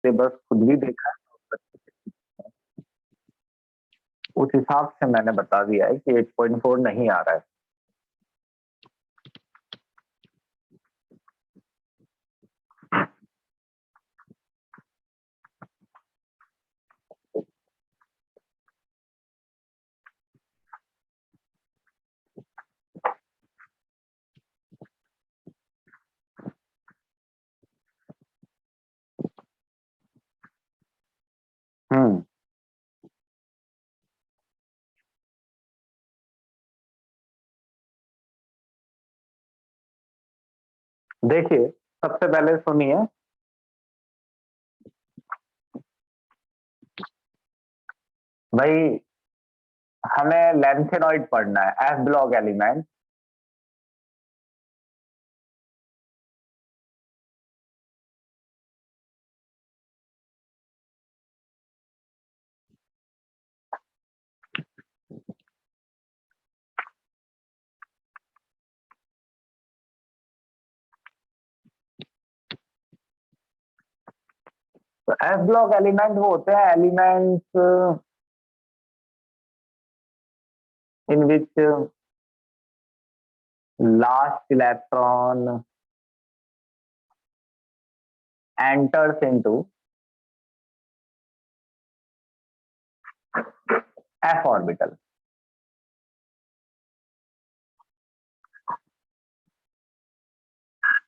Syllabus खुद भी देखा है, उस हिसाब से मैंने बता दिया है कि 8.4 नहीं आ रहा है। हम्म, देखिए सबसे पहले सुनिए, भाई हमें लेंथेनॉइड पढ़ना है, एस ब्लॉक एलिमेंट। तो एस ब्लॉक एलिमेंट वो होते हैं elements in which last electron enters into f orbital।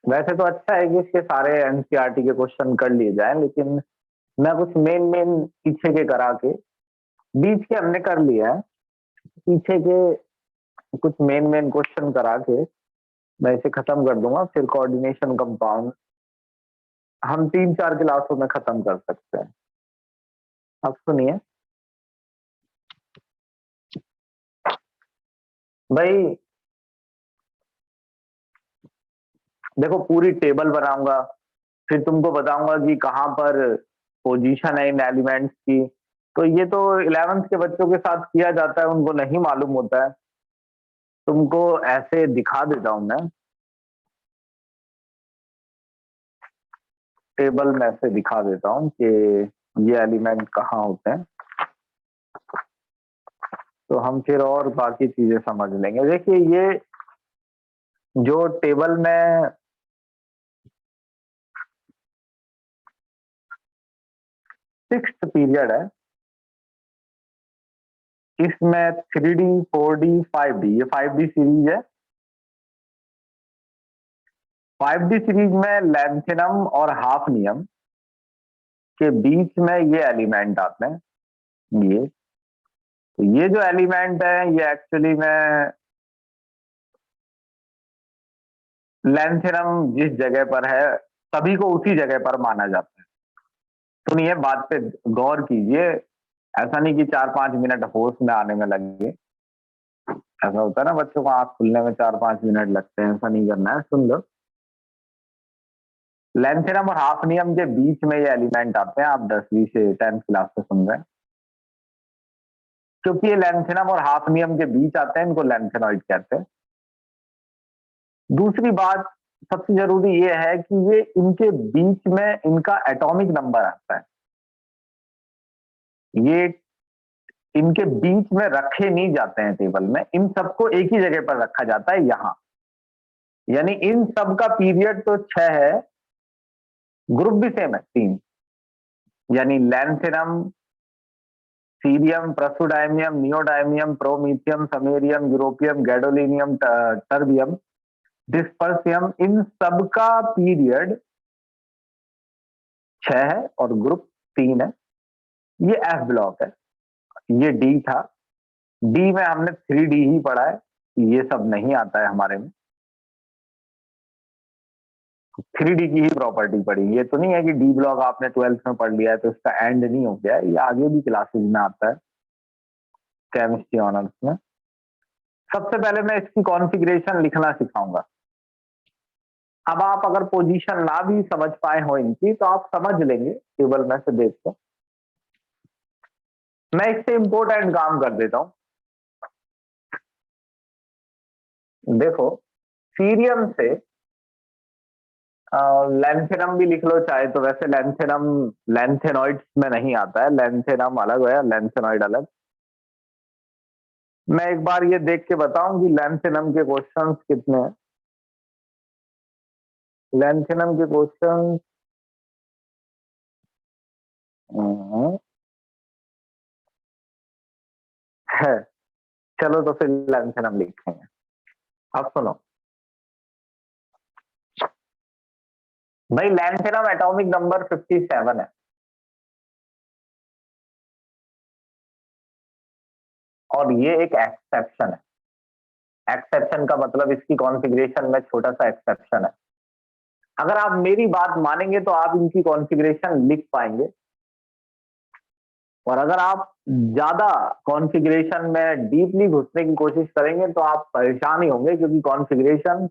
वैसे तो अच्छा है कि इसके सारे एनसीईआरटी के क्वेश्चन कर लिए जाएं, लेकिन मैं कुछ मेन मेन पीछे के करा के, बीच के हमने कर लिया है, पीछे के कुछ मेन मेन क्वेश्चन करा के मैं इसे खत्म कर दूंगा। फिर कोऑर्डिनेशन कंपाउंड हम 3-4 क्लासों में खत्म कर सकते हैं। अब सुनिए भाई, देखो पूरी टेबल बनाऊंगा, फिर तुमको बताऊंगा कि कहाँ पर पोजीशन है इन एलिमेंट्स की। तो ये तो 11th के बच्चों के साथ किया जाता है, उनको नहीं मालूम होता है। तुमको ऐसे दिखा देता हूं मैं, टेबल में ऐसे दिखा देता हूं कि ये एलिमेंट कहाँ होते हैं, तो हम फिर और बाकी चीजें समझ लेंगे। देखिए ये जो टेबल में सिक्स्थ पीरियड है, इसमें 3D 4D 5D, ये 5D सीरीज है। 5D सीरीज में लैंथेनम और हाफनियम के बीच में ये एलिमेंट आते हैं। ये जो एलिमेंट है ये एक्चुअली में लैंथेनम जिस जगह पर है सभी को उसी जगह पर माना जाता है। सुनिए बात पे गौर कीजिए, ऐसा नहीं कि 4-5 मिनट होश में आने में लगे। ऐसा होता है ना बच्चों को आंख खुलने में 4-5 मिनट लगते हैं, ऐसा नहीं करना है। सुन लो, लैंथेनम और हाफनियम के बीच में ये एलिमेंट आते हैं। आप 10वीं से 10th क्लास से सुन रहे हैं, क्योंकि ये लैंथेनम और हाफनियम के बीच आते हैं, इनको लैंथेनॉइड कहते हैं। दूसरी बात सबसे जरूरी ये है कि ये इनके बीच में इनका एटॉमिक नंबर आता है। ये इनके बीच में रखे नहीं जाते हैं टेबल में, इन सबको एक ही जगह पर रखा जाता है यहां। यानी इन सब का पीरियड तो 6 है, ग्रुप भी सेम है 3, यानी lanthanum, cerium, praseodymium, neodymium, promethium, samarium, europium, gadolinium, terbium, dysprosium, इन सब का पीरियड 6 है और ग्रुप 3 है। ये एफ ब्लॉक है, ये डी था। डी में हमने 3D ही पढ़ा है, ये सब नहीं आता है हमारे में। 3D की ही प्रॉपर्टी पढ़ी, ये तो नहीं है कि डी ब्लॉक आपने 12th में पढ़ लिया है तो इसका एंड नहीं हो गया, ये आगे भी क्लासेज में आता है केमिस्ट्री ऑनर्स में। सबसे पहले मैं इसकी कॉन्फ़िगरेशन लिखना सिखाऊंगा। अब आप अगर पोजीशन ना भी समझ पाए हो इनकी तो आप समझ लेंगे टेबल में से देख कर। मैं इससे इंपॉर्टेंट काम कर देता हूं। देखो सीरियम से लेंथेनम भी लिख लो चाहे तो, वैसे लेंथेनम लेंथेनॉइड्स में नहीं आता है, लेंथेनम अलग है, लेंथेनॉइड अलग। मैं एक बार ये देख के बताऊं कि लेंथेनम के क्वेश्चंस कितने हैं। लेंथेनम के क्वेश्चन है, चलो तो फिर लेंथेनम लिखेंगे। अब सुनो भाई, लेंथेनम एटॉमिक नंबर 57 है, और ये एक एक्सेप्शन है। एक्सेप्शन का मतलब इसकी कॉन्फ़िगरेशन में छोटा सा एक्सेप्शन है। अगर आप मेरी बात मानेंगे तो आप इनकी कॉन्फ़िगरेशन लिख पाएंगे, और अगर आप ज्यादा कॉन्फ़िगरेशन में डीपली घुसने की कोशिश करेंगे तो आप परेशान ही होंगे, क्योंकि कॉन्फ़िगरेशन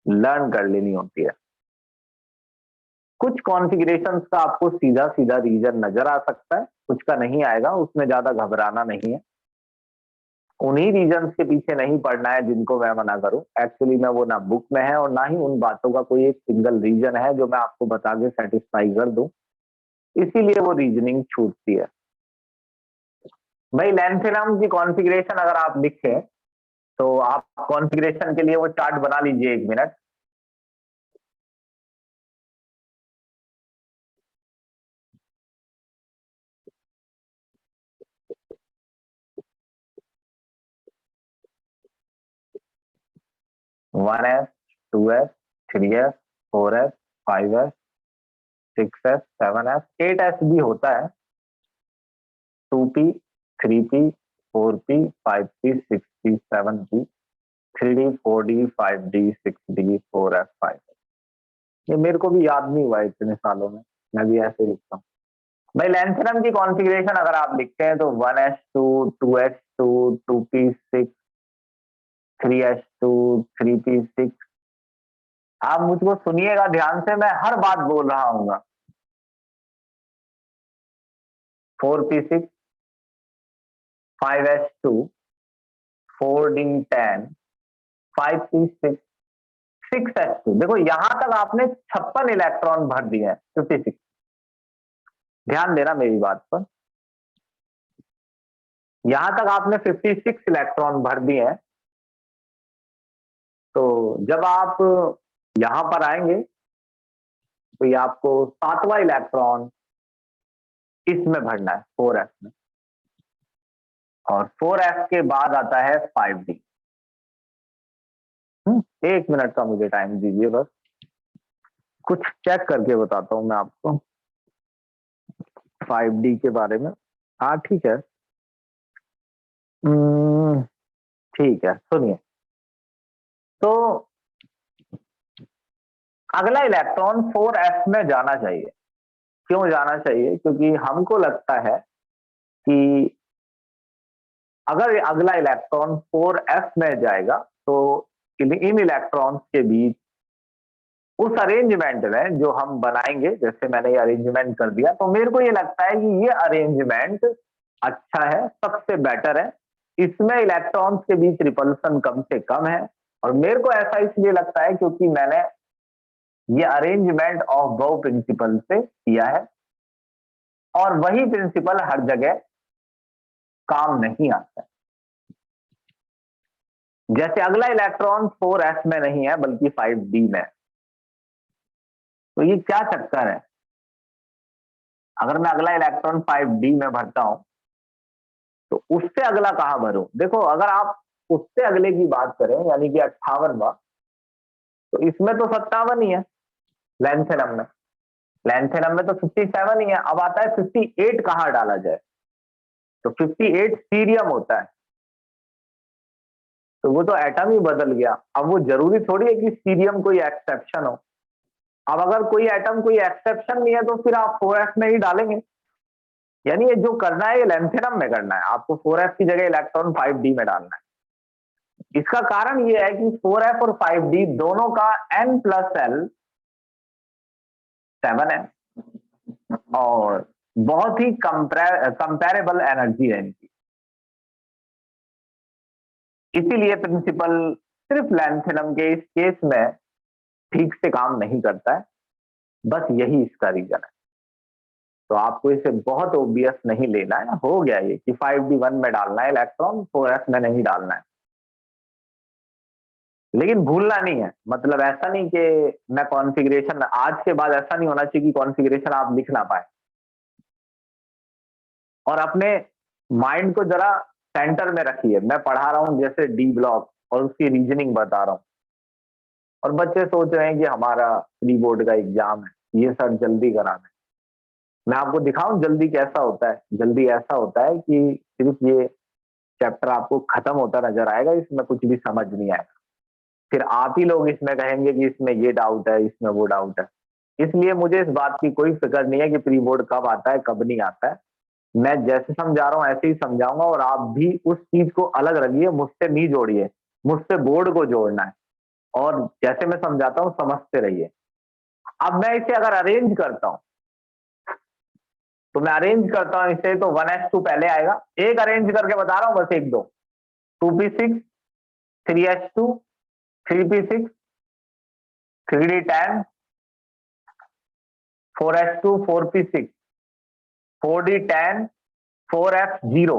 लर्न कर लेनी होती है। कुछ कॉन्फ़िगरेशंस का आपको सीधा सीधा रीजन नजर आ सकता है, कुछ का नहीं आएगा, उसमें ज्यादा घबराना नहीं है। उन्हीं रीजंस के पीछे नहीं पड़ना है जिनको मैं मना करूं। एक्चुअली में वो ना बुक में है, और ना ही उन बातों का कोई एक सिंगल रीजन है जो मैं आपको बता के सेटिस्फाई कर दूं, इसीलिए वो रीजनिंग छूटती है। भाई लेंथेनम की कॉन्फ़िगरेशन अगर आप लिखें तो आप कॉन्फ़िगरेशन के लिए वो चार्ट बना लीजिए, 1 minute. One S, 2s, 3s, 4s, 5s, 6s, 7s, 8s भी होता है, 2p, 3p, 4p, 5p, 6p, 7p, 3d, 4d, 5d, 6d, 4f, 5f। ये मेरे को भी याद नहीं हुआ इतने सालों में, मैं भी ऐसे लिखता हूँ। भाई लेंथेनम की कॉन्फ़िगरेशन अगर आप लिखते हैं तो 1s2, 2s2, 2p6, 3s2, 3p6। आप मुझको सुनिएगा ध्यान से, मैं हर बात बोल रहा हूँ। 4p6, 5s2, 4d10, 5p6, 6s2। देखो यहां तक आपने 56 इलेक्ट्रॉन भर दिए हैं, 56। ध्यान देना मेरी बात पर, यहां तक आपने 56 इलेक्ट्रॉन भर दिए हैं। तो जब आप यहां पर आएंगे तो ये आपको 7वां इलेक्ट्रॉन इसमें भरना है, 4f में, और 4f के बाद आता है 5d। 1 मिनट का मुझे टाइम दीजिए बस, कुछ चेक करके बताता हूं मैं आपको 5d के बारे में। हाँ ठीक है, ठीक है, सुनिए। तो अगला इलेक्ट्रॉन 4s में जाना चाहिए। क्यों जाना चाहिए? क्योंकि हमको लगता है कि अगर अगला इलेक्ट्रॉन 4s में जाएगा तो इन इलेक्ट्रॉन्स के बीच उस अरेंजमेंट में जो हम बनाएंगे, जैसे मैंने ये अरेंजमेंट कर दिया, तो मेरे को ये लगता है कि ये अरेंजमेंट अच्छा है, सबसे बेटर है। इसमें इलेक्ट्रॉन्स के बीच रिपल्सन कम से कम है, और मेरे को ऐसा इसलिए लगता है क्योंकि मैंने ये अरेंजमेंट ऑफ बो प्रिंसिपल से किया है, और वही प्रिंसिपल हर जगह काम नहीं आता है। जैसे अगला इलेक्ट्रॉन 4s में नहीं है बल्कि 5d में है, तो ये क्या चक्कर है? अगर मैं अगला इलेक्ट्रॉन 5d में भरता हूं तो उससे अगला कहां भरूं? देखो अगर आप उससे अगले की बात करें, यानी कि 58वां, तो इसमें तो 57 ही है लेंथेनम में। लेंथेनम में तो 57 ही है। अब आता है 58 कहां डाला जाए, तो 58 सीरियम होता है, तो वो तो एटम ही बदल गया। अब वो जरूरी थोड़ी है कि सीरियम कोई एक्सेप्शन हो। अब अगर कोई एटम कोई एक्सेप्शन नहीं है तो फिर आप 4s में ही डालेंगे। यानी ये जो करना है ये लेंथेनम में करना है, आपको 4s की जगह इलेक्ट्रॉन 5d में डालना है। इसका कारण ये है कि 4f और 5d दोनों का n+l 7 है, और बहुत ही कंपेरेबल एनर्जी है इनकी। इसीलिए प्रिंसिपल सिर्फ लेंथेनम के इस केस में ठीक से काम नहीं करता है, बस यही इसका रीजन है। तो आपको इसे बहुत ओबियस नहीं लेना है, हो गया ये कि 5d1 में डालना है इलेक्ट्रॉन, 4s में नहीं डालना है। लेकिन भूलना नहीं है, मतलब ऐसा नहीं कि मैं कॉन्फ़िगरेशन आज के बाद ऐसा नहीं होना चाहिए कि कॉन्फ़िगरेशन आप लिख ना पाए। और अपने माइंड को जरा सेंटर में रखिए। मैं पढ़ा रहा हूं जैसे डी ब्लॉक और उसकी रीजनिंग बता रहा हूं, और बच्चे सोच रहे हैं कि हमारा प्री बोर्ड का एग्जाम है, ये सर जल्दी कराना है। मैं आपको दिखाऊं जल्दी कैसा होता है। जल्दी ऐसा होता है कि सिर्फ ये चैप्टर आपको खत्म होता नजर आएगा, इसमें कुछ भी समझ नहीं आएगा। फिर आप ही लोग इसमें कहेंगे कि इसमें ये डाउट है, इसमें वो डाउट है। इसलिए मुझे इस बात की कोई फिक्र नहीं है कि प्री बोर्ड कब आता है कब नहीं आता है। मैं जैसे समझा रहा हूं ऐसे ही समझाऊंगा, और आप भी उस चीज को अलग रखिए, मुझसे नहीं जोड़िए, मुझसे बोर्ड को जोड़ना है। और जैसे मैं समझाता हूं समझते रहिए। अब मैं इसे अगर अरेंज करता हूं, तो मैं अरेंज करता हूं इसे, तो 1s2 पहले आएगा। एक अरेंज करके बता रहा हूं, बस एक दो। 2p6, 3s2, 3p6, 3d10, 4s2, 4p6, 4d10, 4f0,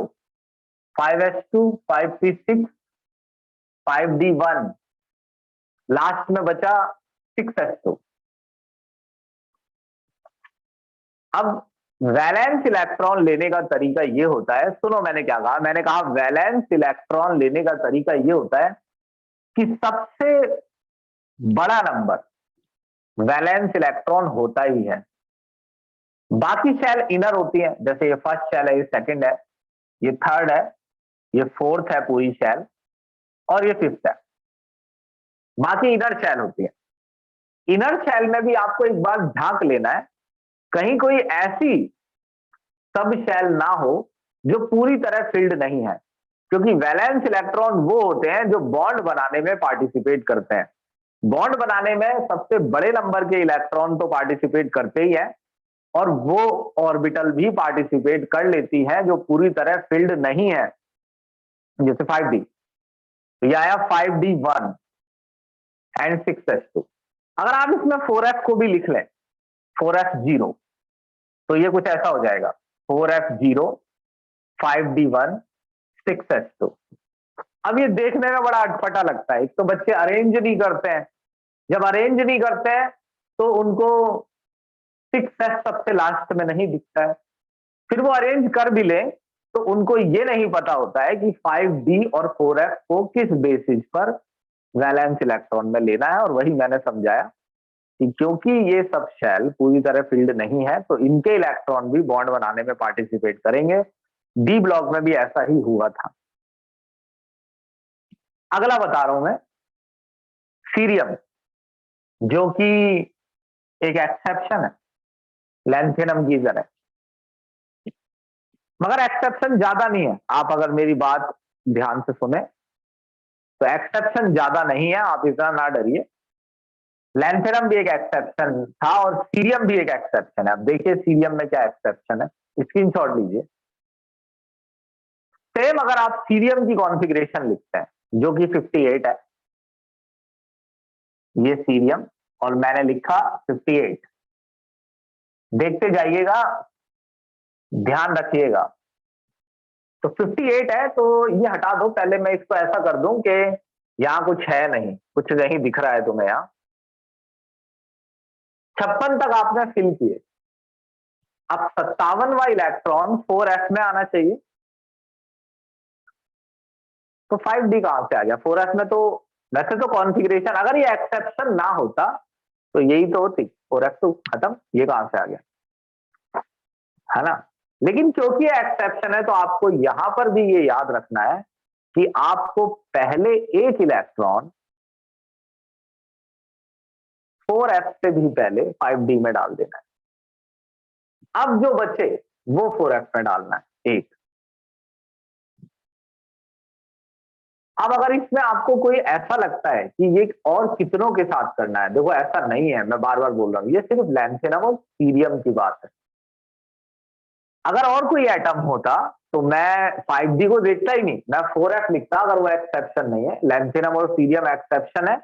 5s2, 5p6, 5d1, last में बचा 6s2। अब वैलेंस इलेक्ट्रॉन लेने का तरीका ये होता है, सुनो मैंने क्या कहा। मैंने कहा वैलेंस इलेक्ट्रॉन लेने का तरीका ये होता है कि सबसे बड़ा नंबर वैलेंस इलेक्ट्रॉन होता ही है। बाकी शेल इनर होती है, जैसे ये फर्स्ट शेल है, ये सेकंड है, ये थर्ड है, ये फोर्थ है पूरी शेल, और ये फिफ्थ है। बाकी इनर शेल होती है। इनर शेल में भी आपको एक बार झांक लेना है, कहीं कोई ऐसी सब शेल ना हो जो पूरी तरह फिल्ड नहीं है। क्योंकि वैलेंस इलेक्ट्रॉन वो होते हैं जो बॉन्ड बनाने में पार्टिसिपेट करते हैं। बॉन्ड बनाने में सबसे बड़े नंबर के इलेक्ट्रॉन तो पार्टिसिपेट करते ही है, और वो ऑर्बिटल भी पार्टिसिपेट कर लेती है जो पूरी तरह फिल्ड नहीं है, जैसे 5d। तो ये आया 5d1 एंड 6s2। अगर आप इसमें 4f को भी लिख लें, 4f0, तो ये कुछ ऐसा हो जाएगा, 4f0, 5d1, 6s2। अब ये देखने में बड़ा अटपटा लगता है। एक तो बच्चे अरेंज नहीं करते हैं, जब अरेंज नहीं करते हैं तो उनको 6s सबसे लास्ट में नहीं दिखता है। फिर वो अरेंज कर भी ले तो उनको ये नहीं पता होता है कि 5d और 4f को किस बेसिस पर वैलेंस इलेक्ट्रॉन में लेना है। और वही मैंने समझाया कि क्योंकि ये सब शेल पूरी तरह फील्ड नहीं है, तो इनके इलेक्ट्रॉन भी बॉन्ड बनाने में पार्टिसिपेट करेंगे। डी ब्लॉक में भी ऐसा ही हुआ था। अगला बता रहा हूं मैं, सीरियम, जो कि एक एक्सेप्शन है, लैंथेनम गीजर है, मगर एक्सेप्शन ज्यादा नहीं है। आप अगर मेरी बात ध्यान से सुने तो एक्सेप्शन ज्यादा नहीं है, आप इतना ना डरिए। लैंथेनम भी एक एक्सेप्शन था और सीरियम भी एक एक्सेप्शन है। अब देखिए सीरियम में क्या एक्सेप्शन है, स्क्रीनशॉट लीजिए। सेम अगर आप सीरियम की कॉन्फ़िगरेशन लिखते हैं जो कि 58 है, ये सीरियम और मैंने लिखा 58, देखते जाइएगा, ध्यान रखिएगा। तो 58 है, तो ये हटा दो। पहले मैं इसको ऐसा कर दूं कि यहां कुछ है नहीं, कुछ नहीं दिख रहा है तुम्हें। यहां 56 तक आपने फिल किए। अब 57वां इलेक्ट्रॉन 4s में आना चाहिए, तो 5d कहां से आ गया 4s में? तो वैसे तो कॉन्फ़िगरेशन, अगर ये एक्सेप्शन ना होता तो यही तो होती, 4s तो खत्म, ये कहां से आ गया, है ना। लेकिन क्योंकि ये एक्सेप्शन है, तो आपको यहां पर भी ये याद रखना है कि आपको पहले एक इलेक्ट्रॉन 4s से भी पहले 5d में डाल देना है। अब जो बचे वो 4s में डालना है एक। अब अगर इसमें आपको कोई ऐसा लगता है कि ये और कितनों के साथ करना है, देखो ऐसा नहीं है, मैं बार बार बोल रहा हूं, ये सिर्फ लैंथेनम और सीरियम की बात है। अगर और कोई एटम होता तो मैं 5d को देखता ही नहीं, मैं 4f लिखता अगर वो एक्सेप्शन नहीं है। लैंथेनम और सीरियम एक्सेप्शन है,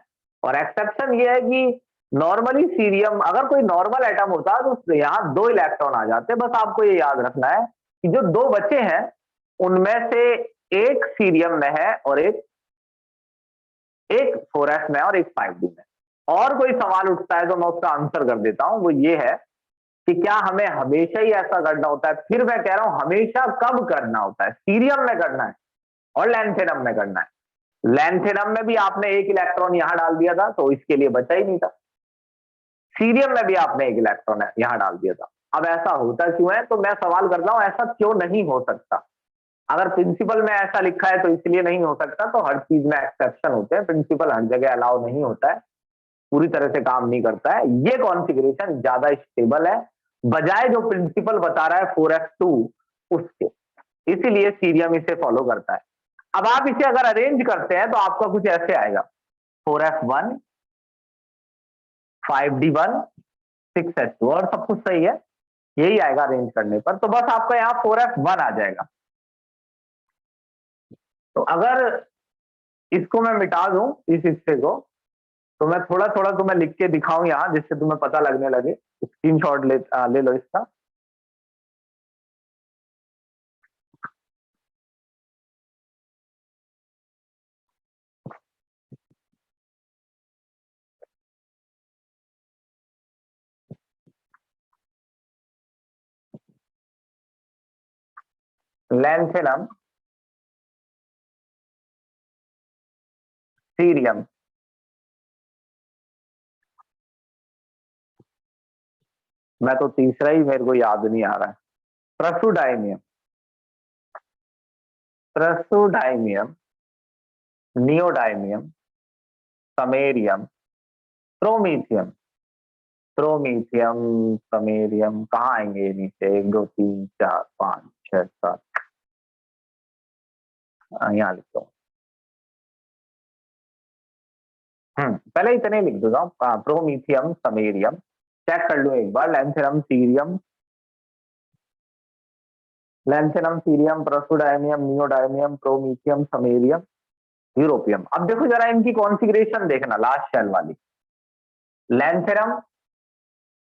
और एक्सेप्शन ये है कि नॉर्मली सीरियम अगर कोई नॉर्मल एटम होता तो यहाँ 2 इलेक्ट्रॉन आ जाते। बस आपको ये याद रखना है कि जो 2 बचे हैं उनमें से एक सीरियम में है और एक 4s में और एक 5d में। और कोई सवाल उठता है तो मैं उसका आंसर कर देता हूं, वो ये है कि क्या हमें हमेशा ही ऐसा करना होता है? फिर मैं कह रहा हूं हमेशा कब करना होता है? सीरियम में करना है और लैंथेनम में करना है। लैंथेनम में भी आपने एक इलेक्ट्रॉन यहां डाल दिया था तो इसके लिए बचा ही नहीं था। सीरियम में भी आपने एक इलेक्ट्रॉन यहां डाल दिया था। अब ऐसा होता क्यों है? तो मैं सवाल करता हूं ऐसा क्यों नहीं हो सकता? अगर प्रिंसिपल में ऐसा लिखा है तो इसलिए नहीं हो सकता, तो हर चीज में एक्सेप्शन होते हैं। प्रिंसिपल हर जगह अलाउ नहीं होता है, पूरी तरह से काम नहीं करता है। ये कॉन्फ़िगरेशन ज्यादा स्टेबल है बजाय जो प्रिंसिपल बता रहा है 4f2 उसके, इसीलिए सीरियम इसे फॉलो करता है। अब आप इसे अगर अरेंज करते हैं तो आपका कुछ ऐसे आएगा 4f1 5d1 6s2 और सब कुछ सही है, यही आएगा अरेंज करने पर। तो बस आपका यहाँ 4f1 आ जाएगा। तो अगर इसको मैं मिटा दूं इस हिस्से को, तो मैं थोड़ा थोड़ा तुम्हें लिख के दिखाऊं यहाँ जिससे तुम्हें पता लगने लगे। स्क्रीनशॉट ले लो इसका। लैंथेनम, सीरियम, मैं तो तीसरा ही मेरे को याद नहीं आ रहा है, प्रसुडाइनियम, प्रसुडाइनियम, नियोडाइनियम, समेरियम, प्रोमीथियम, प्रोमीथियम, समेरियम कहाँ आएंगे नीचे? 1 2 3 4 5 6 7, यहाँ लिखता हूँ। पहले इतने लिख देता हूँ, प्रोमीथियम, समेरियम, चेक कर लो एक बार। Lanthanum, cerium, lanthanum, cerium, praseodymium, neodymium, promethium, samarium, europium. अब देखो जरा इनकी कॉन्फ़िगरेशन देखना, लास्ट शेल वाली। Lanthanum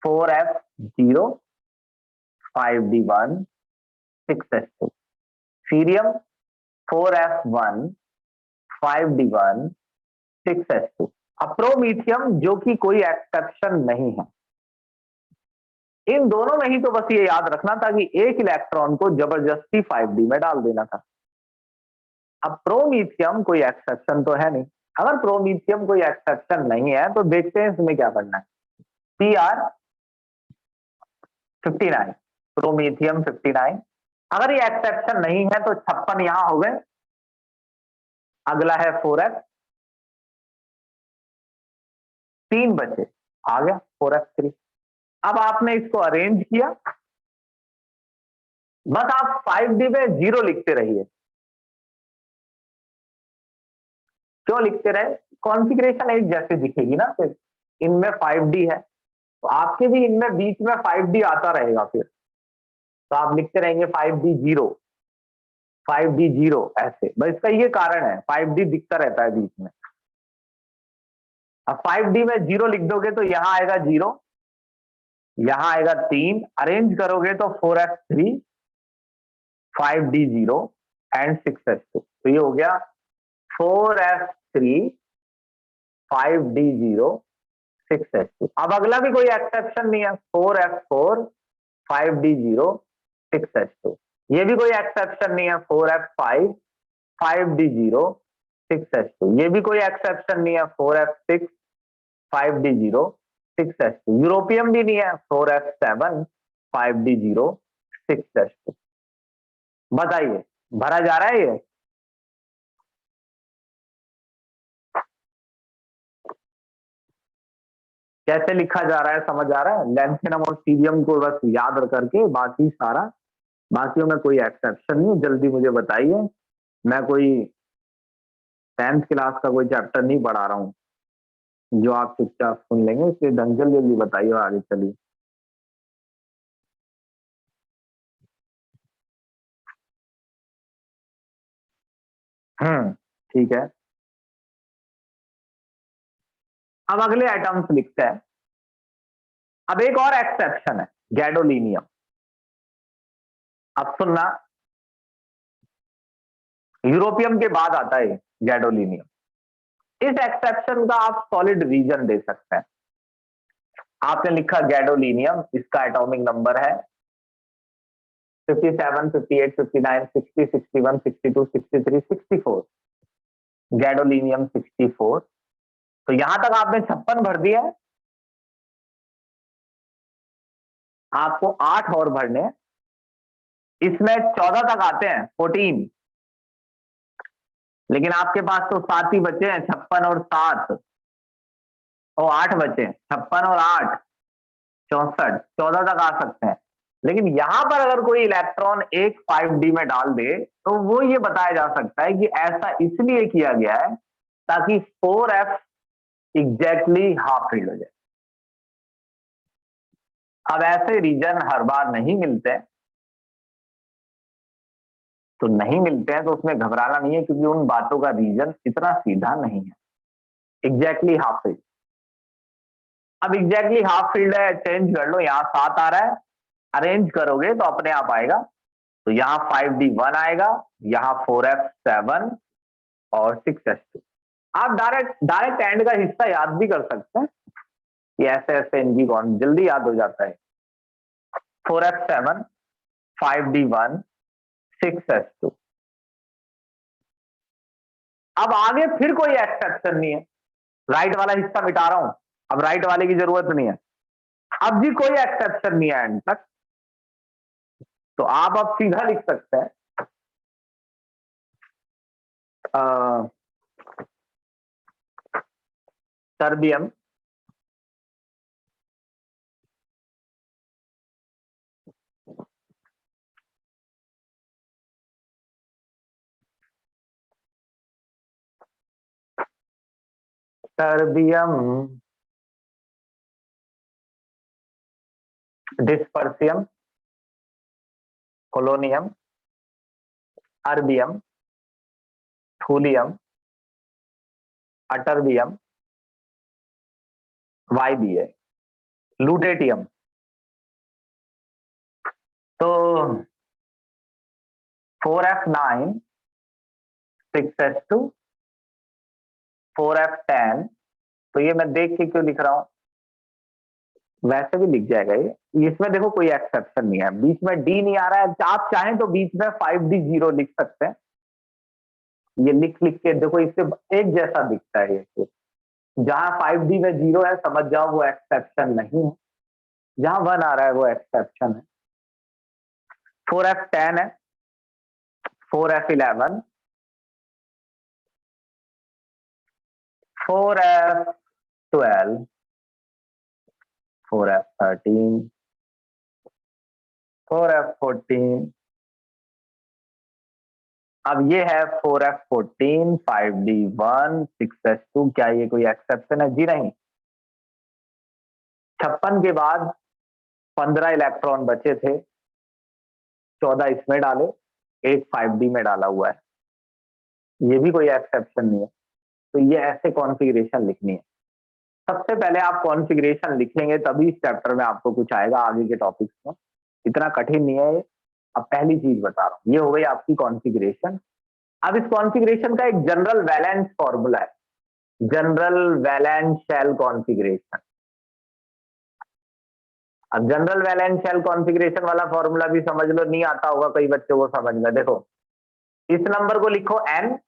4f0 5d1 6s2, cerium 4f1 5d1 6s2। अब प्रोमीथियम जो कि कोई एक्सेप्शन नहीं है, इन दोनों में ही तो बस ये याद रखना था कि एक इलेक्ट्रॉन को जबरदस्ती 5d में डाल देना था। अब प्रोमीथियम कोई एक्सेप्शन तो है नहीं। अगर प्रोमीथियम कोई एक्सेप्शन नहीं है तो देखते हैं इसमें क्या करना है। Pr59, promethium 59। अगर ये एक्सेप्शन नहीं है तो 56 यहां हो गए। अगला है 4f, 3 बचे, आ गया 4f3। अब आपने इसको अरेंज किया, बस आप 5d में 0 लिखते रहिए। क्यों लिखते रहे? कॉन्फ़िगरेशन एक जैसे दिखेगी ना, फिर इनमें 5d है तो आपके भी इनमें बीच में 5d आता रहेगा। फिर तो आप लिखते रहेंगे 5d0, 5d0 ऐसे। बस इसका ये कारण है 5d दिखता रहता है बीच में। अब 5d में 0 लिख दोगे तो यहां आएगा 0, यहां आएगा 3, अरेंज करोगे तो 4f3 5d0 एंड 6s2। तो ये हो गया 4f3 5d0 6s2। अब अगला भी कोई एक्सेप्शन नहीं है, 4f4 5d0 6s2। ये भी कोई एक्सेप्शन नहीं है, 4f5 5d0 6s2। ये भी कोई एक्सेप्शन नहीं है, 4f6 5d0 6s2। यूरोपियम भी नहीं है, 4f7 5d0 6s2। बताइए भरा जा रहा है ये? कैसे लिखा जा रहा है समझ आ रहा है? लैंथेनम और सीरियम को बस याद करके बाकी सारा, बाकियों में कोई एक्सेप्शन नहीं। जल्दी मुझे बताइए, मैं कोई 10th क्लास का कोई चैप्टर नहीं पढ़ा रहा हूँ जो आप चुपचाप सुन लेंगे, इसलिए जल्दी जल्दी बताइए, आगे चलिए। ठीक है। अब अगले आइटम्स लिखते हैं। अब एक और एक्सेप्शन है, गैडोलिनियम। अब सुनना, यूरोपियम के बाद आता है गैडोलिनियम। इस एक्सेप्शन का आप सॉलिड रीजन दे सकते हैं। आपने लिखा गैडोलिनियम, इसका एटॉमिक नंबर है 57, 58, 59, 60, 61, 62, 63, 64। गैडोलिनियम 64। तो यहां तक आपने 56 भर दिया है, आपको 8 और भरने हैं। इसमें 14 तक आते हैं, 14। लेकिन आपके पास तो 7 ही बचे हैं, 56 और 7 और 8 बचे हैं, 56 और 8 64, 14 तक आ सकते हैं। लेकिन यहां पर अगर कोई इलेक्ट्रॉन एक 5D में डाल दे तो वो ये बताया जा सकता है कि ऐसा इसलिए किया गया है ताकि 4f एग्जैक्टली हाफ फील्ड हो जाए। अब ऐसे रीजन हर बार नहीं मिलते हैं, तो नहीं मिलते हैं तो उसमें घबराना नहीं है, क्योंकि उन बातों का रीजन इतना सीधा नहीं है। एग्जैक्टली हाफ फील्ड, अब एग्जैक्टली हाफ फील्ड है, चेंज कर लो, यहां 7 आ रहा है, अरेंज करोगे तो अपने आप आएगा। तो यहाँ 5D 1 आएगा, यहाँ 4f 7 और 6s 2। आप डायरेक्ट डायरेक्ट एंड का हिस्सा याद भी कर सकते हैं कि ऐसे ऐसे इनकी कौन जल्दी याद हो जाता है। 4f 7, 5D 1, 6s 2। अब आगे फिर कोई एक्सेप्शन नहीं है, राइट वाला हिस्सा मिटा रहा हूं, अब राइट वाले की जरूरत नहीं है। अब भी कोई एक्सेप्शन नहीं है एंड तक, तो आप अब सीधा लिख सकते हैं सर्बियम सर्बियम डिस्पर्सियम पोलोनियम अर्बियम थूलियम अटर्बियम वाइबियम लूटेटियम। तो 4f9 6s2 4f10। तो ये मैं देख के क्यों लिख रहा हूं, वैसे भी लिख जाएगा ये, इसमें देखो कोई एक्सेप्शन नहीं है, बीच में डी नहीं आ रहा है। आप चाहें तो बीच में 5D 0 लिख सकते हैं, ये लिख लिख के देखो, इससे एक जैसा दिखता है ये। जहां 5D में 0 है समझ जाओ वो एक्सेप्शन नहीं है, जहां 1 आ रहा है वो एक्सेप्शन है। 4f10 है, 4f11, 4f12, 4f13, 4f14। अब ये है 4f14, 5D 1, 6s2। क्या ये कोई एक्सेप्शन है? जी नहीं। 56 के बाद 15 इलेक्ट्रॉन बचे थे, 14 इसमें डाले, एक 5D में डाला हुआ है, ये भी कोई एक्सेप्शन नहीं है। तो ये ऐसे कॉन्फ़िगरेशन लिखनी है। सबसे पहले आप कॉन्फ़िगरेशन लिखेंगे तभी इस चैप्टर में आपको कुछ आएगा आगे के टॉपिक्स में, इतना कठिन नहीं है ये। अब पहली चीज बता रहा हूं, ये हो गई आपकी कॉन्फ़िगरेशन। अब इस कॉन्फ़िगरेशन का एक जनरल वैलेंस फॉर्मूला है, जनरल वैलेंस शेल कॉन्फ़िगरेशन। अब जनरल वैलेंस शेल कॉन्फ़िगरेशन वाला फॉर्मूला भी समझ लो, नहीं आता होगा कई बच्चों को समझ में। देखो इस नंबर को लिखो n,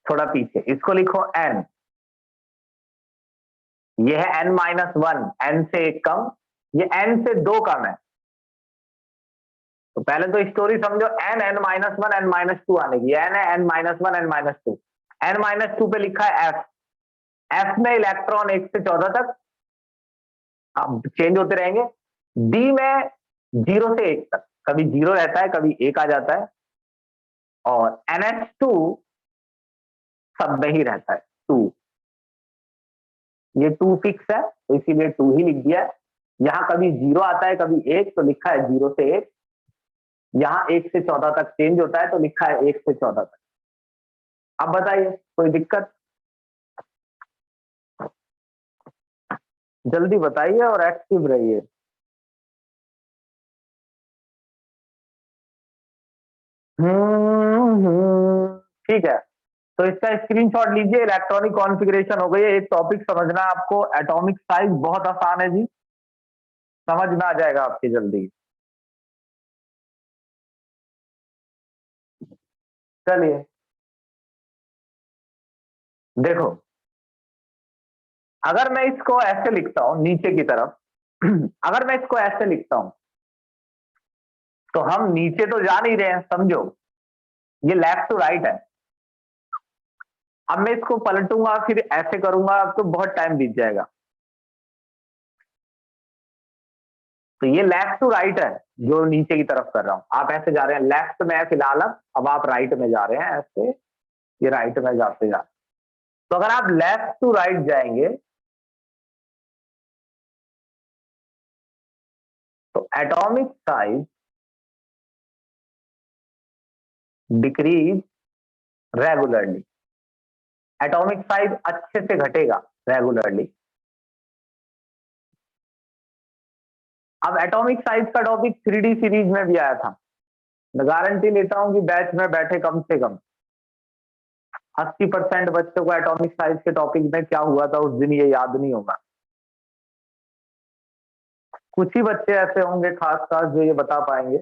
थोड़ा पीछे इसको लिखो n, ये है n-1, n से 1 कम, ये n से 2 कम है। तो पहले तो स्टोरी समझो, n n-1 n-2 आने की, n है n-1 n-2, n-2 पे लिखा है f, f में इलेक्ट्रॉन 1 से 14 तक अब चेंज होते रहेंगे, d में 0 से 1 तक, कभी 0 रहता है कभी 1 आ जाता है, और NH2 सब में ही रहता है 2, ये 2 फिक्स है तो इसीलिए 2 ही लिख दिया है। यहां कभी 0 आता है कभी 1 तो लिखा है 0 से 1, यहां 1 से 14 तक चेंज होता है तो लिखा है 1 से 14 तक। अब बताइए कोई दिक्कत? जल्दी बताइए और एक्टिव रहिए। ठीक है, तो इसका स्क्रीनशॉट लीजिए। इलेक्ट्रॉनिक कॉन्फ़िगरेशन हो गई है। एक टॉपिक समझना है आपको, एटॉमिक साइज, बहुत आसान है जी, समझ में आ जाएगा आपकी जल्दी। चलिए देखो, अगर मैं इसको ऐसे लिखता हूं नीचे की तरफ, अगर मैं इसको ऐसे लिखता हूं तो हम नीचे तो जा नहीं रहे हैं, समझो, ये लेफ्ट टू राइट है। अब मैं इसको पलटूंगा फिर ऐसे करूंगा तो बहुत टाइम बीत जाएगा। तो ये लेफ्ट टू राइट है जो नीचे की तरफ कर रहा हूं। आप ऐसे जा रहे हैं, लेफ्ट में है फिलहाल, अब आप राइट में जा रहे हैं ऐसे, ये राइट में जाते जा। तो अगर आप लेफ्ट टू राइट जाएंगे तो atomic size decrease regularly, atomic size अच्छे से घटेगा रेगुलरली। अब एटॉमिक साइज का टॉपिक 3D सीरीज में भी आया था। मैं गारंटी लेता हूं कि बैच में बैठे कम से कम 80% बच्चों को एटॉमिक साइज के टॉपिक में क्या हुआ था उस दिन ये याद नहीं होगा। कुछ ही बच्चे ऐसे होंगे खास खास जो ये बता पाएंगे,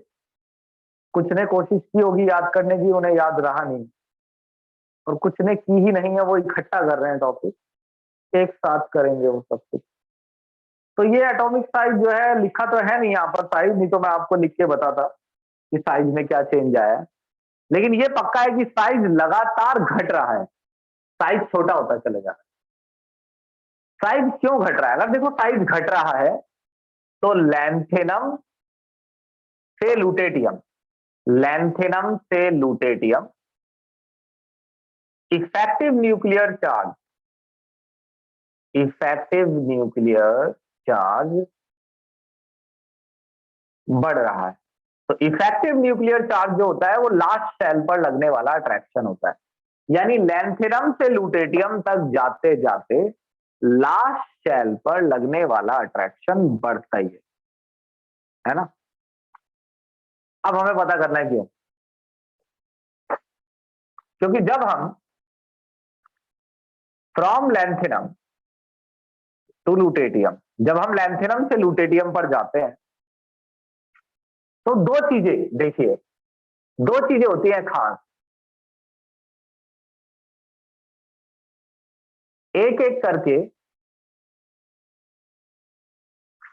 कुछ ने कोशिश की होगी याद करने की, उन्हें याद रहा नहीं, और कुछ ने की ही नहीं है, वो इकट्ठा कर रहे हैं टॉपिक, एक साथ करेंगे वो सब कुछ। तो ये एटॉमिक साइज जो है, लिखा तो है नहीं यहाँ पर साइज, नहीं तो मैं आपको लिख के बताता कि साइज में क्या चेंज आया है। लेकिन ये पक्का है कि साइज लगातार घट रहा है, साइज छोटा होता चले जा रहा है। साइज क्यों घट रहा है? अगर देखो साइज घट रहा है तो लैंथेनम से लुटेटियम, लैंथेनम से lutetium effective nuclear charge, effective nuclear charge बढ़ रहा है। तो इफेक्टिव न्यूक्लियर चार्ज जो होता है वो लास्ट शेल पर लगने वाला अट्रैक्शन होता है। यानी लैंथेनम से लुटेटियम तक जाते जाते लास्ट शेल पर लगने वाला अट्रैक्शन बढ़ता ही है ना। अब हमें पता करना है क्यों, क्योंकि जब हम फ्रॉम लैंथेनम टू लुटेटियम, जब हम लैंथेनम से लुटेटियम पर जाते हैं तो दो चीजें देखिए, दो चीजें होती हैं खास। एक एक करके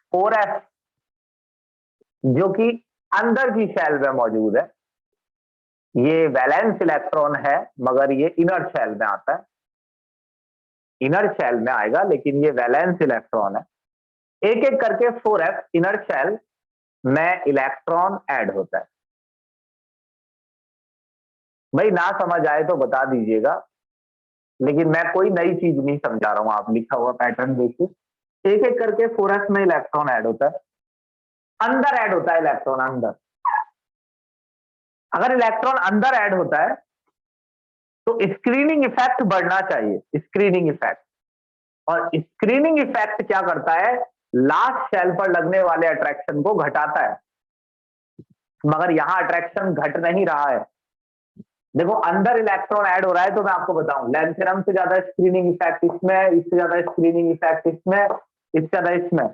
4s जो कि अंदर की शेल में मौजूद है, ये वैलेंस इलेक्ट्रॉन है मगर ये इनर शेल में आता है, इनर शेल में आएगा लेकिन ये वैलेंस इलेक्ट्रॉन है। एक एक करके 4s इनर शेल में इलेक्ट्रॉन ऐड होता है। भाई ना समझ आए तो बता दीजिएगा, लेकिन मैं कोई नई चीज नहीं समझा रहा हूं, आप लिखा हुआ पैटर्न देखिए। एक एक करके 4s में इलेक्ट्रॉन ऐड होता है, अंदर ऐड होता है इलेक्ट्रॉन अंदर। अगर इलेक्ट्रॉन अंदर ऐड होता है तो स्क्रीनिंग इफेक्ट बढ़ना चाहिए, स्क्रीनिंग इफेक्ट। और स्क्रीनिंग इफेक्ट क्या करता है? लास्ट शेल पर लगने वाले अट्रैक्शन को घटाता है, मगर यहां अट्रैक्शन घट नहीं रहा है। देखो अंदर इलेक्ट्रॉन ऐड हो रहा है तो मैं आपको बताऊं, लैंथेनम से ज्यादा स्क्रीनिंग इफेक्ट इसमें, इससे ज्यादा स्क्रीनिंग इफेक्ट इसमें, इससे ज्यादा इसमें,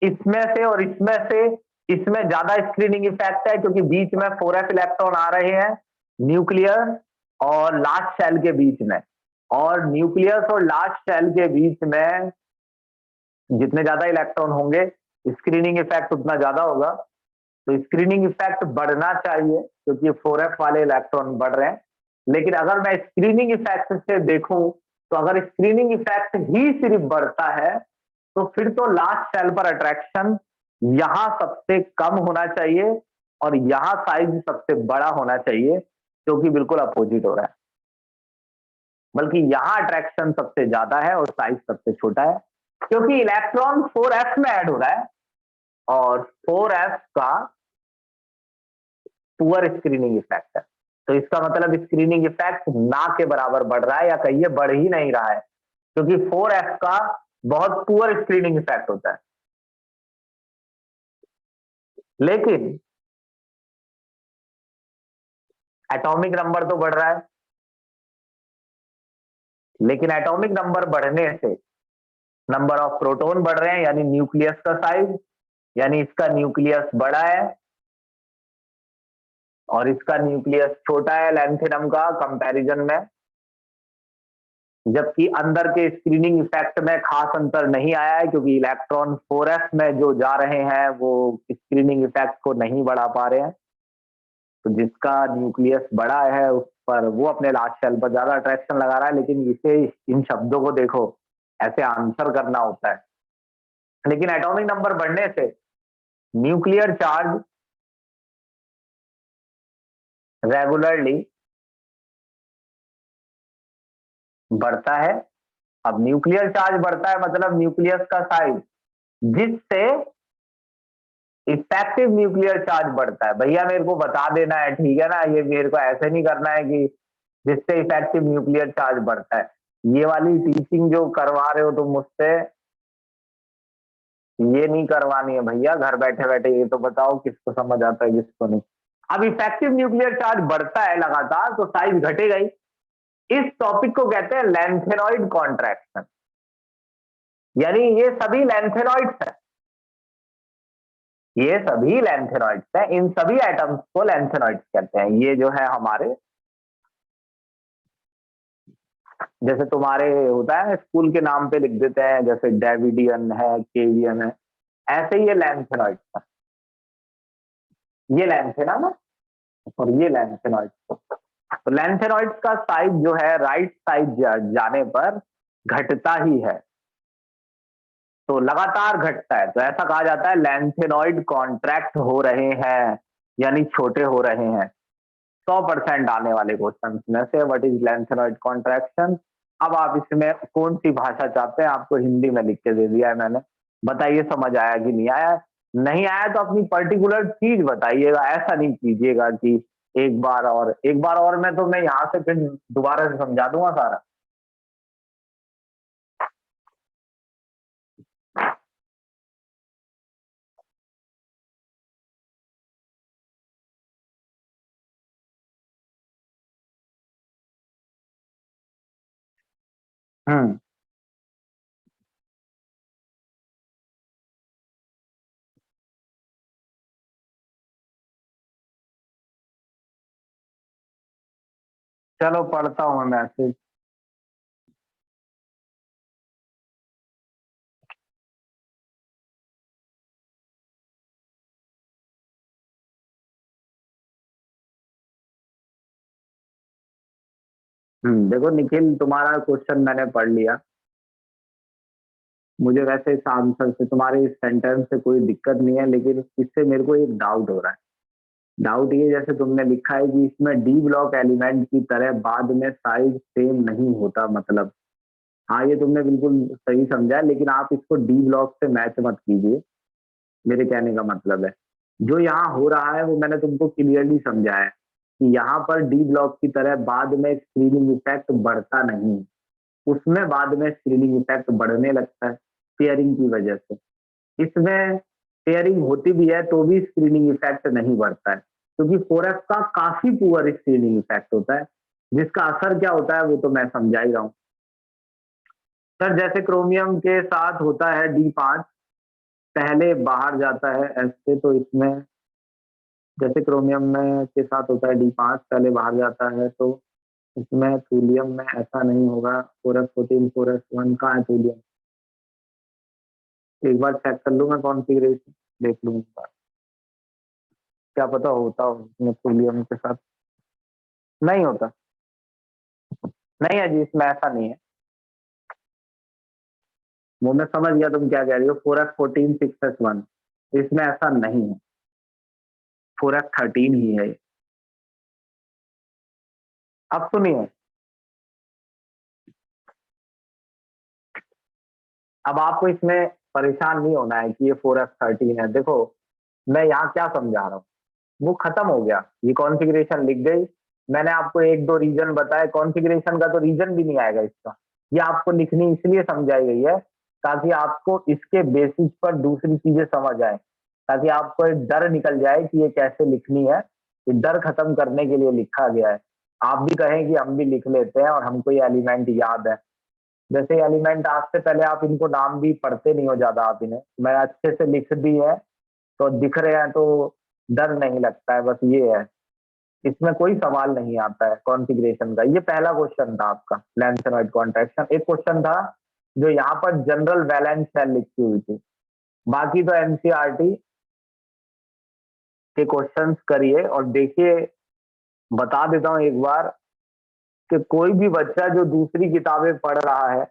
इसमें से और इसमें से इसमें ज्यादा स्क्रीनिंग इफेक्ट है क्योंकि बीच में 4s इलेक्ट्रॉन आ रहे हैं न्यूक्लियर और लास्ट शेल के बीच में। और न्यूक्लियस और लास्ट शेल के बीच में जितने ज्यादा इलेक्ट्रॉन होंगे स्क्रीनिंग इफेक्ट उतना ज्यादा होगा। तो स्क्रीनिंग इफेक्ट बढ़ना चाहिए क्योंकि 4f वाले इलेक्ट्रॉन बढ़ रहे हैं। लेकिन अगर मैं स्क्रीनिंग इफेक्ट से देखूं तो अगर स्क्रीनिंग इफेक्ट ही सिर्फ बढ़ता है तो फिर तो लास्ट शेल पर अट्रैक्शन यहां सबसे कम होना चाहिए और यहां साइज सबसे बड़ा होना चाहिए, जो कि बिल्कुल अपोजिट हो रहा है। बल्कि यहां अट्रैक्शन सबसे ज्यादा है और साइज सबसे छोटा है क्योंकि इलेक्ट्रॉन 4s में ऐड हो रहा है और 4s का पुअर स्क्रीनिंग इफेक्ट है। तो इसका मतलब स्क्रीनिंग इफेक्ट ना के बराबर बढ़ रहा है, या कहिए बढ़ ही नहीं रहा है, क्योंकि 4s का बहुत पुअर स्क्रीनिंग इफेक्ट होता है। लेकिन एटॉमिक नंबर तो बढ़ रहा है, लेकिन एटॉमिक नंबर बढ़ने से नंबर ऑफ प्रोटॉन बढ़ रहे हैं, यानी न्यूक्लियस का साइज, यानी इसका न्यूक्लियस बड़ा है और इसका न्यूक्लियस छोटा है लैंथेनम का कंपैरिजन में। जबकि अंदर के स्क्रीनिंग इफेक्ट में खास अंतर नहीं आया है, क्योंकि इलेक्ट्रॉन 4s में जो जा रहे हैं वो स्क्रीनिंग इफेक्ट को नहीं बढ़ा पा रहे हैं। तो जिसका न्यूक्लियस बड़ा है उस पर वो अपने लास्ट शेल पर ज्यादा अट्रैक्शन लगा रहा है। लेकिन इसे, इन शब्दों को देखो, ऐसे आंसर करना होता है। लेकिन एटॉमिक नंबर बढ़ने से न्यूक्लियर चार्ज रेगुलरली बढ़ता है। अब न्यूक्लियर चार्ज बढ़ता है मतलब न्यूक्लियस का साइज, जिससे इफेक्टिव न्यूक्लियर चार्ज बढ़ता है। भैया मेरे को बता देना है, ठीक है ना, ये मेरे को ऐसे नहीं करना है कि जिससे इफेक्टिव न्यूक्लियर चार्ज बढ़ता है। ये वाली टीचिंग जो करवा रहे हो तुम मुझसे, ये नहीं करवानी है भैया। घर बैठे बैठे ये तो बताओ किसको समझ आता है किसको नहीं। अब इफेक्टिव न्यूक्लियर चार्ज बढ़ता है लगातार तो साइज घटेगा ही। इस टॉपिक को कहते हैं लैंथेनॉइड कॉन्ट्रैक्शन, यानी ये सभी लैंथेनॉइड्स हैं, ये सभी लैंथेनॉइड्स हैं। इन सभी एटम्स को लैंथेनॉइड्स कहते हैं। ये जो है हमारे, जैसे तुम्हारे होता है स्कूल के नाम पे लिख देते हैं, जैसे डेविडियन है, केवियन है, ऐसे ही ये लैंथेनॉइड्स है। ये लैंथेना ना, और ये लैंथेनॉइड्स। तो लैंथेनॉइड्स का साइज जो है राइट साइड जाने पर घटता ही है, तो लगातार घटता है। तो ऐसा कहा जाता है लैंथेनॉइड कॉन्ट्रैक्ट हो रहे हैं, यानी छोटे हो रहे हैं। 100% आने वाले क्वेश्चन में से व्हाट इज लैंथेनॉइड कॉन्ट्रैक्शन। अब आप इसमें कौन सी भाषा चाहते हैं, आपको हिंदी में लिख के दे दिया है मैंने। बताइए समझ आया कि नहीं आया। नहीं आया तो अपनी पर्टिकुलर चीज बताइएगा, ऐसा नहीं कीजिएगा कि एक बार और मैं तो मैं यहाँ से फिर दोबारा से समझा दूंगा सारा। हम्म, चलो पढ़ता हूँ मैं मैसेज। देखो निखिल, तुम्हारा क्वेश्चन मैंने पढ़ लिया। मुझे वैसे इस आंसर से, तुम्हारे इस सेंटेंस से कोई दिक्कत नहीं है, लेकिन इससे मेरे को एक डाउट हो रहा है। डाउट ये, जैसे तुमने लिखा है कि इसमें डी ब्लॉक एलिमेंट की तरह बाद में साइज सेम नहीं होता, मतलब हाँ ये तुमने बिल्कुल सही समझा है, लेकिन आप इसको डी ब्लॉक से मैच मत कीजिए। मेरे कहने का मतलब है, जो यहाँ हो रहा है वो मैंने तुमको क्लियरली समझाया है कि यहाँ पर डी ब्लॉक की तरह बाद में स्क्रीनिंग इफेक्ट बढ़ता नहीं, उसमें बाद में स्क्रीनिंग इफेक्ट बढ़ने लगता है पेयरिंग की वजह से। इसमें पेयरिंग होती भी है तो भी स्क्रीनिंग इफेक्ट नहीं बढ़ता है, क्योंकि 4f का काफी पुअर स्क्रीनिंग इफेक्ट होता है, जिसका असर क्या होता है वो तो मैं समझा ही रहा हूँ। सर जैसे क्रोमियम के साथ होता है D5, पहले बाहर जाता है एस से, तो इसमें जैसे क्रोमियम में के साथ होता है D5 पहले बाहर जाता है, तो इसमें थूलियम में ऐसा नहीं होगा। 4f14 4s1 का है थूलियम। एक बार चेक कर लूँ मैं कॉन्फ़िगरेशन, देख लूँ एक बार, क्या पता होता हो इसमें थूलियम के साथ। नहीं होता, नहीं है जी, इसमें ऐसा नहीं है। वो मैं समझ गया तुम क्या कह रही हो, 4f14 6s1, इसमें ऐसा नहीं है, 4f13 ही है। अब सुनिए, अब आपको इसमें परेशान नहीं होना है कि ये 4f13 है। देखो मैं यहाँ क्या समझा रहा हूँ, वो खत्म हो गया, ये कॉन्फ़िगरेशन लिख गई। मैंने आपको एक दो रीजन बताए, कॉन्फ़िगरेशन का तो रीजन भी नहीं आएगा इसका। ये आपको लिखनी इसलिए समझाई गई है ताकि आपको इसके बेसिस पर दूसरी चीजें समझ आए, ताकि आपको एक डर निकल जाए कि ये कैसे लिखनी है। ये डर खत्म करने के लिए लिखा गया है। आप भी कहें कि हम भी लिख लेते हैं और हमको ये एलिमेंट याद है। जैसे एलिमेंट आज से पहले आप इनको नाम भी पढ़ते नहीं हो ज्यादा, आप इन्हें मैं अच्छे से लिख दी है तो दिख रहे हैं, तो डर नहीं लगता है, बस ये है। इसमें कोई सवाल नहीं आता है कॉन्फ़िगरेशन का। ये पहला क्वेश्चन था आपका लेंथेनॉइड कॉन्ट्रैक्शन। एक क्वेश्चन था जो यहाँ पर जनरल वैलेंस शेल लिखी हुई थी। बाकी तो एनसीईआरटी के क्वेश्चंस करिए और देखिए। बता देता हूँ एक बार कि कोई भी बच्चा जो दूसरी किताबें पढ़ रहा है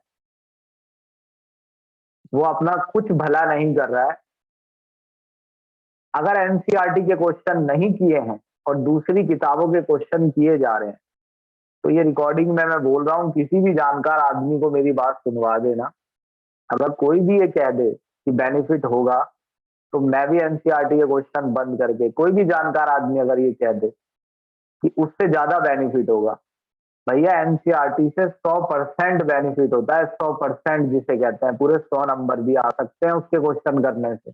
वो अपना कुछ भला नहीं कर रहा है। अगर एनसीईआरटी के क्वेश्चन नहीं किए हैं और दूसरी किताबों के क्वेश्चन किए जा रहे हैं, तो ये रिकॉर्डिंग में मैं बोल रहा हूँ, किसी भी जानकार आदमी को मेरी बात सुनवा देना। अगर कोई भी ये कह दे कि बेनिफिट होगा, तो मैं भी एनसीईआरटी के क्वेश्चन बंद करके, कोई भी जानकार आदमी अगर ये कह दे कि उससे ज्यादा बेनिफिट होगा, भैया एनसीईआरटी से 100% बेनिफिट होता है। 100% जिसे कहते हैं, पूरे 100 नंबर भी आ सकते हैं उसके क्वेश्चन करने से।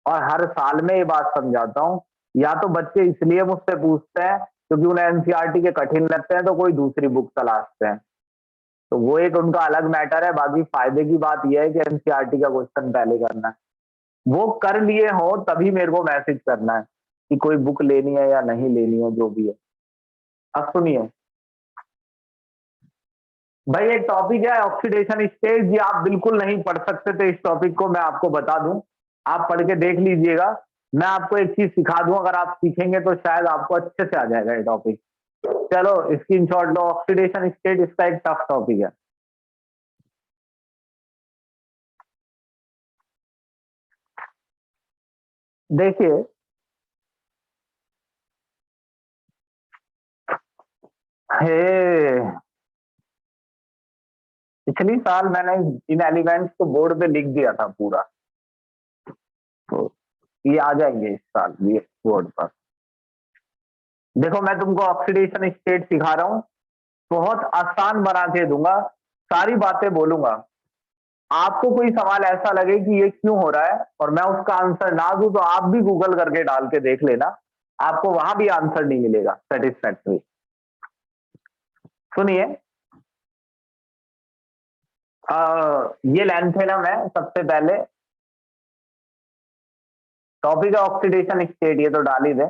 और हर साल में ये बात समझाता हूँ। या तो बच्चे इसलिए मुझसे पूछते हैं क्योंकि उन्हें एनसीईआरटी के कठिन लगते हैं, तो कोई दूसरी बुक तलाशते हैं, तो वो एक उनका अलग मैटर है। बाकी फायदे की बात यह है कि एनसीईआरटी का क्वेश्चन पहले करना है। वो कर लिए हो तभी मेरे को मैसेज करना है कि कोई बुक लेनी है या नहीं लेनी है, जो भी है। अब सुनिए भाई, एक टॉपिक है ऑक्सीडेशन स्टेज। ये आप बिल्कुल नहीं पढ़ सकते थे, इस टॉपिक को मैं आपको बता दूं, आप पढ़ के देख लीजिएगा। मैं आपको एक चीज सिखा दूं, अगर आप सीखेंगे तो शायद आपको अच्छे से आ जाएगा ये टॉपिक। चलो स्क्रीनशॉट लो। ऑक्सीडेशन स्टेट इसका एक टफ टॉपिक है। देखिए, हे पिछली साल मैंने इन एलिमेंट्स को बोर्ड पे लिख दिया था पूरा, तो ये आ जाएंगे इस साल ये बोर्ड पर। देखो, मैं तुमको ऑक्सीडेशन स्टेट सिखा रहा हूँ, बहुत आसान बना के दूंगा, सारी बातें बोलूंगा। आपको कोई सवाल ऐसा लगे कि ये क्यों हो रहा है और मैं उसका आंसर ना दूं, तो आप भी गूगल करके डाल के देख लेना, आपको वहां भी आंसर नहीं मिलेगा सेटिस्फैक्टरी। सुनिए, ये लैंथेनम है। सबसे पहले टॉपिक है ऑक्सीडेशन स्टेट, ये तो डाल ही दे।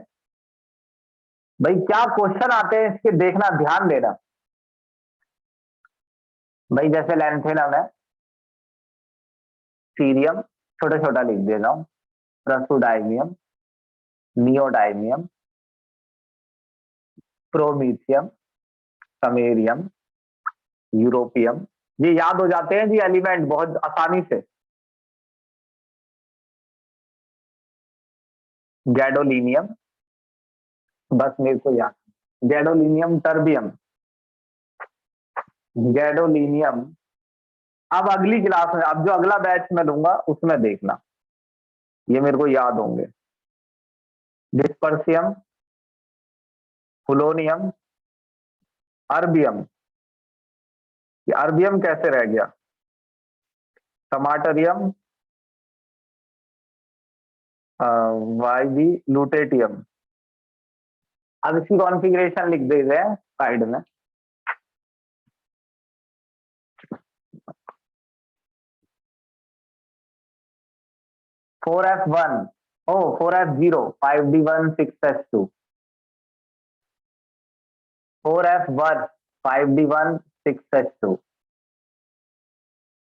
भाई क्या क्वेश्चन आते हैं इसके देखना, ध्यान देना। भाई जैसे लैंथेनम है, सीरियम छोटा छोटा लिख दे रहा हूं, प्रसुडाइमियम, नियोडाइमियम, प्रोमीथियम, समेरियम, यूरोपियम। ये याद हो जाते हैं जी एलिमेंट बहुत आसानी से। गैडोलिनियम, बस मेरे को याद। Gadolinium, terbium, gadolinium. अब अगली क्लास में, अब जो अगला बैच में लूंगा उसमें देखना, ये मेरे को याद होंगे। डिस्पर्सियम, फुलोनियम, अर्बियम। ये अर्बियम कैसे रह गया? टमाटरियम, वाईबी, लुटेटियम। अब इसकी कॉन्फ़िगरेशन लिख दे रहे हैं साइड में। 4f1, ओ 4f0, 5d1 6s2, 4f1 5d1 6s2,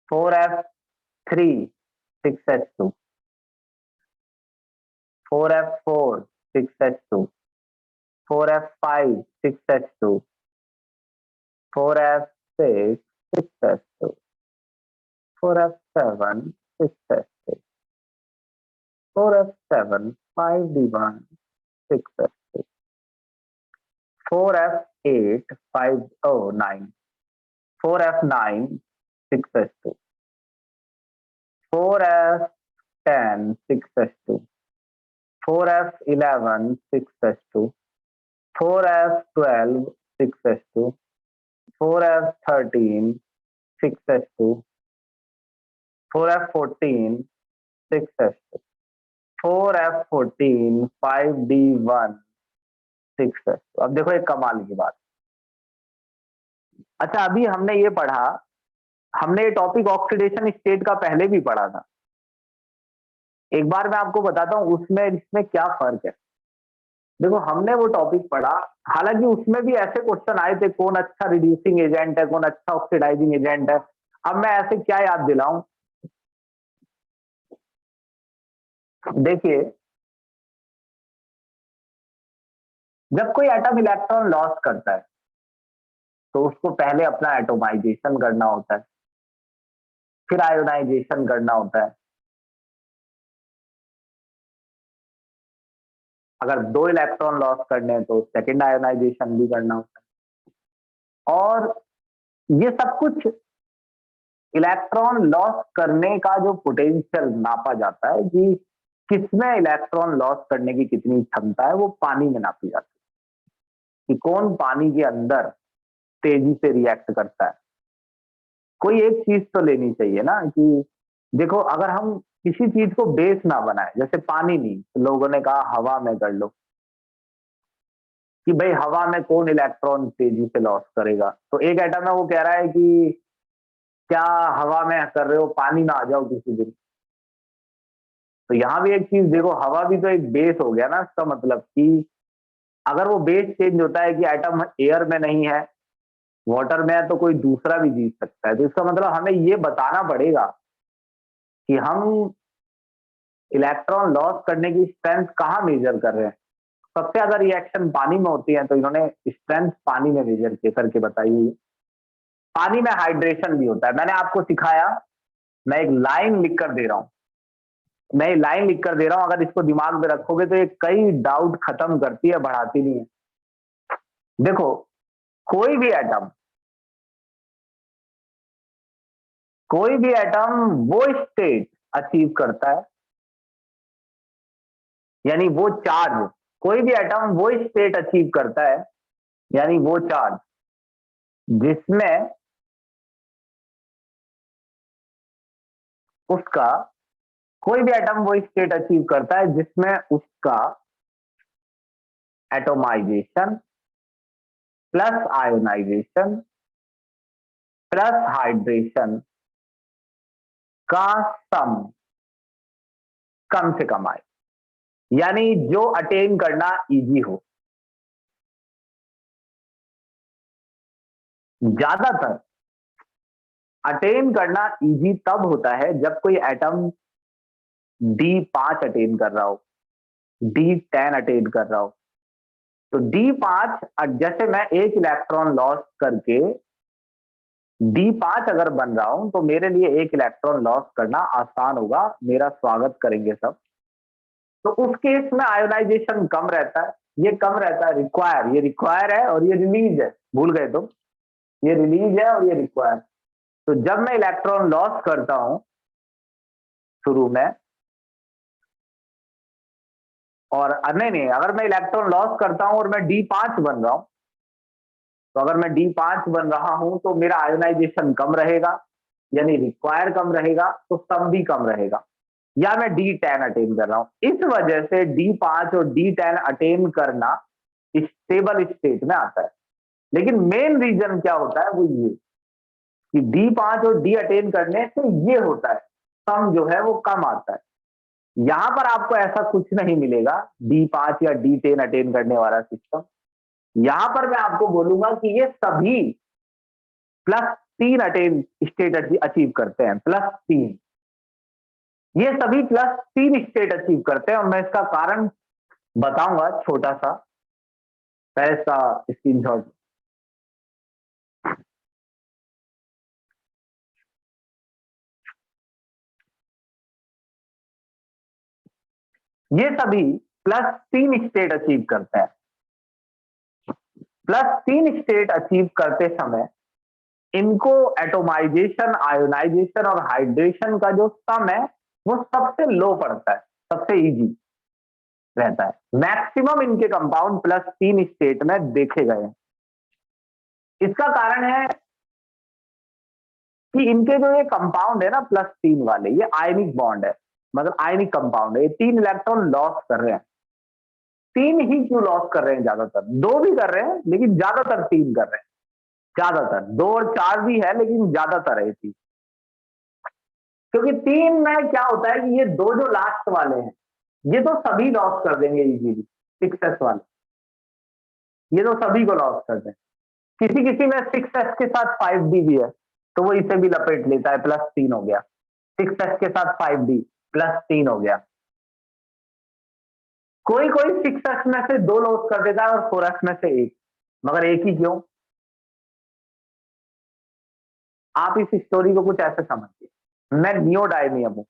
4f3 6s2, 4f4 6s2, 4f5 6s2, 4f6 6s2, 4f7 6s2, 4f7 5d1 6s2, 4f8 509, 4f9 6s2, 4f10 6s2, 4f11 6s2, 4f12 6s2, 4f13 6s2, 4f14 6s 4f14 5d1 6s। अब देखो एक कमाल की बात। अच्छा अभी हमने ये पढ़ा, हमने ये टॉपिक ऑक्सीडेशन स्टेट का पहले भी पढ़ा था। एक बार मैं आपको बताता हूं उसमें इसमें क्या फर्क है। देखो हमने वो टॉपिक पढ़ा, हालांकि उसमें भी ऐसे क्वेश्चन आए थे कौन अच्छा रिड्यूसिंग एजेंट है, कौन अच्छा ऑक्सीडाइजिंग एजेंट है। अब मैं ऐसे क्या याद दिलाऊं, देखिए जब कोई एटम इलेक्ट्रॉन लॉस करता है तो उसको पहले अपना एटोमाइजेशन करना होता है, फिर आयोनाइजेशन करना होता है। अगर 2 इलेक्ट्रॉन लॉस करने हैं तो सेकंड आयोनाइजेशन भी करना होता है। और ये सब कुछ इलेक्ट्रॉन लॉस करने का जो पोटेंशियल नापा जाता है कि किसमें इलेक्ट्रॉन लॉस करने की कितनी क्षमता है, वो पानी में नापी जाती है कि कौन पानी के अंदर तेजी से रिएक्ट करता है। कोई एक चीज तो लेनी चाहिए ना कि देखो अगर हम किसी चीज को बेस ना बनाए, जैसे पानी नहीं, तो लोगों ने कहा हवा में कर लो कि भाई हवा में कौन इलेक्ट्रॉन तेजी से लॉस करेगा। तो एक एटम है वो कह रहा है कि क्या हवा में कर रहे हो, पानी में आ जाओ किसी दिन। तो यहां भी एक चीज देखो, हवा भी तो एक बेस हो गया ना। इसका मतलब कि अगर वो बेस चेंज होता है कि एटम एयर में नहीं है, वाटर में है, तो कोई दूसरा भी जीत सकता है। तो इसका मतलब हमें ये बताना पड़ेगा कि हम इलेक्ट्रॉन लॉस करने की स्ट्रेंथ कहाँ मेजर कर रहे हैं। सबसे ज्यादा रिएक्शन पानी में होती है, तो इन्होंने स्ट्रेंथ पानी में मेजर करके बताई। पानी में हाइड्रेशन भी होता है, मैंने आपको सिखाया। मैं एक लाइन लिख कर दे रहा हूं, मैं ये लाइन लिख कर दे रहा हूं, अगर इसको दिमाग में रखोगे तो ये कई डाउट खत्म करती है, बढ़ाती नहीं है। देखो कोई भी एटम, कोई भी एटम वो स्टेट अचीव करता है, यानी वो चार्ज, कोई भी एटम वो स्टेट अचीव करता है, यानी वो चार्ज जिसमें उसका, कोई भी एटम वो स्टेट अचीव करता है जिसमें उसका atomisation plus ionisation plus hydration का सम कम से कम आए, यानी जो अटेन करना इजी हो। ज्यादातर अटेन करना इजी तब होता है जब कोई एटम D5 अटेन कर रहा हो, D10 अटेन कर रहा हो। तो D5, जैसे मैं एक इलेक्ट्रॉन लॉस करके D5 अगर बन रहा हूं तो मेरे लिए एक इलेक्ट्रॉन लॉस करना आसान होगा, मेरा स्वागत करेंगे सब। तो उस केस में आयोनाइजेशन कम रहता है, ये कम रहता है, रिक्वायर, ये रिक्वायर है और ये रिलीज है, भूल गए तुम, ये रिलीज है और ये रिक्वायर। तो जब मैं इलेक्ट्रॉन लॉस करता हूं शुरू में, और नहीं नहीं, अगर मैं इलेक्ट्रॉन लॉस करता हूं और मैं D5 बन रहा हूं, तो अगर मैं D5 बन रहा हूं तो मेरा आयोनाइजेशन कम रहेगा, यानी रिक्वायर कम रहेगा, तो सम भी कम रहेगा। या मैं D10 अटेन कर रहा हूं, इस वजह से D5 और D10 अटेन करना स्टेबल स्टेट में आता है। लेकिन मेन रीजन क्या होता है, वो ये कि D5 और D अटेन करने से ये होता है, सम जो है वो कम आता है। यहां पर आपको ऐसा कुछ नहीं मिलेगा D5 या D10 अटेन करने वाला सिस्टम। यहां पर मैं आपको बोलूंगा कि ये सभी +3 अटेन स्टेट अचीव करते हैं, +3, ये सभी +3 स्टेट अचीव करते हैं। और मैं इसका कारण बताऊंगा छोटा सा, पहले इसका स्क्रीनशॉट। ये सभी +3 स्टेट अचीव करते हैं। +3 स्टेट अचीव करते समय इनको एटोमाइजेशन, आयोनाइजेशन और हाइड्रेशन का जो सम है वो सबसे लो पड़ता है, सबसे इजी रहता है। मैक्सिमम इनके कंपाउंड +3 स्टेट में देखे गए हैं। इसका कारण है कि इनके जो ये कंपाउंड है ना +3 वाले, ये आयनिक बॉन्ड है, मतलब आयनिक कंपाउंड है, ये 3 इलेक्ट्रॉन लॉस कर रहे हैं। 3 ही क्यों लॉस कर रहे हैं ज्यादातर? 2 भी कर रहे हैं लेकिन ज्यादातर 3 कर रहे हैं, ज्यादातर 2 और 4 भी है लेकिन ज्यादातर है 3। क्योंकि 3 में क्या होता है कि ये 2 जो लास्ट वाले हैं, ये तो सभी लॉस कर देंगे इजीली, 6s वाले, ये तो सभी को लॉस कर दें। किसी किसी में 6s के साथ 5d भी है, तो वो इसे भी लपेट लेता है, +3 हो गया। 6s के साथ 5d +3 हो गया। कोई कोई 6s में से 2 लॉस कर देता है और 4s में से 1, मगर एक ही क्यों? आप इस स्टोरी को कुछ ऐसे समझिए, मैं नियोडायमियम हूं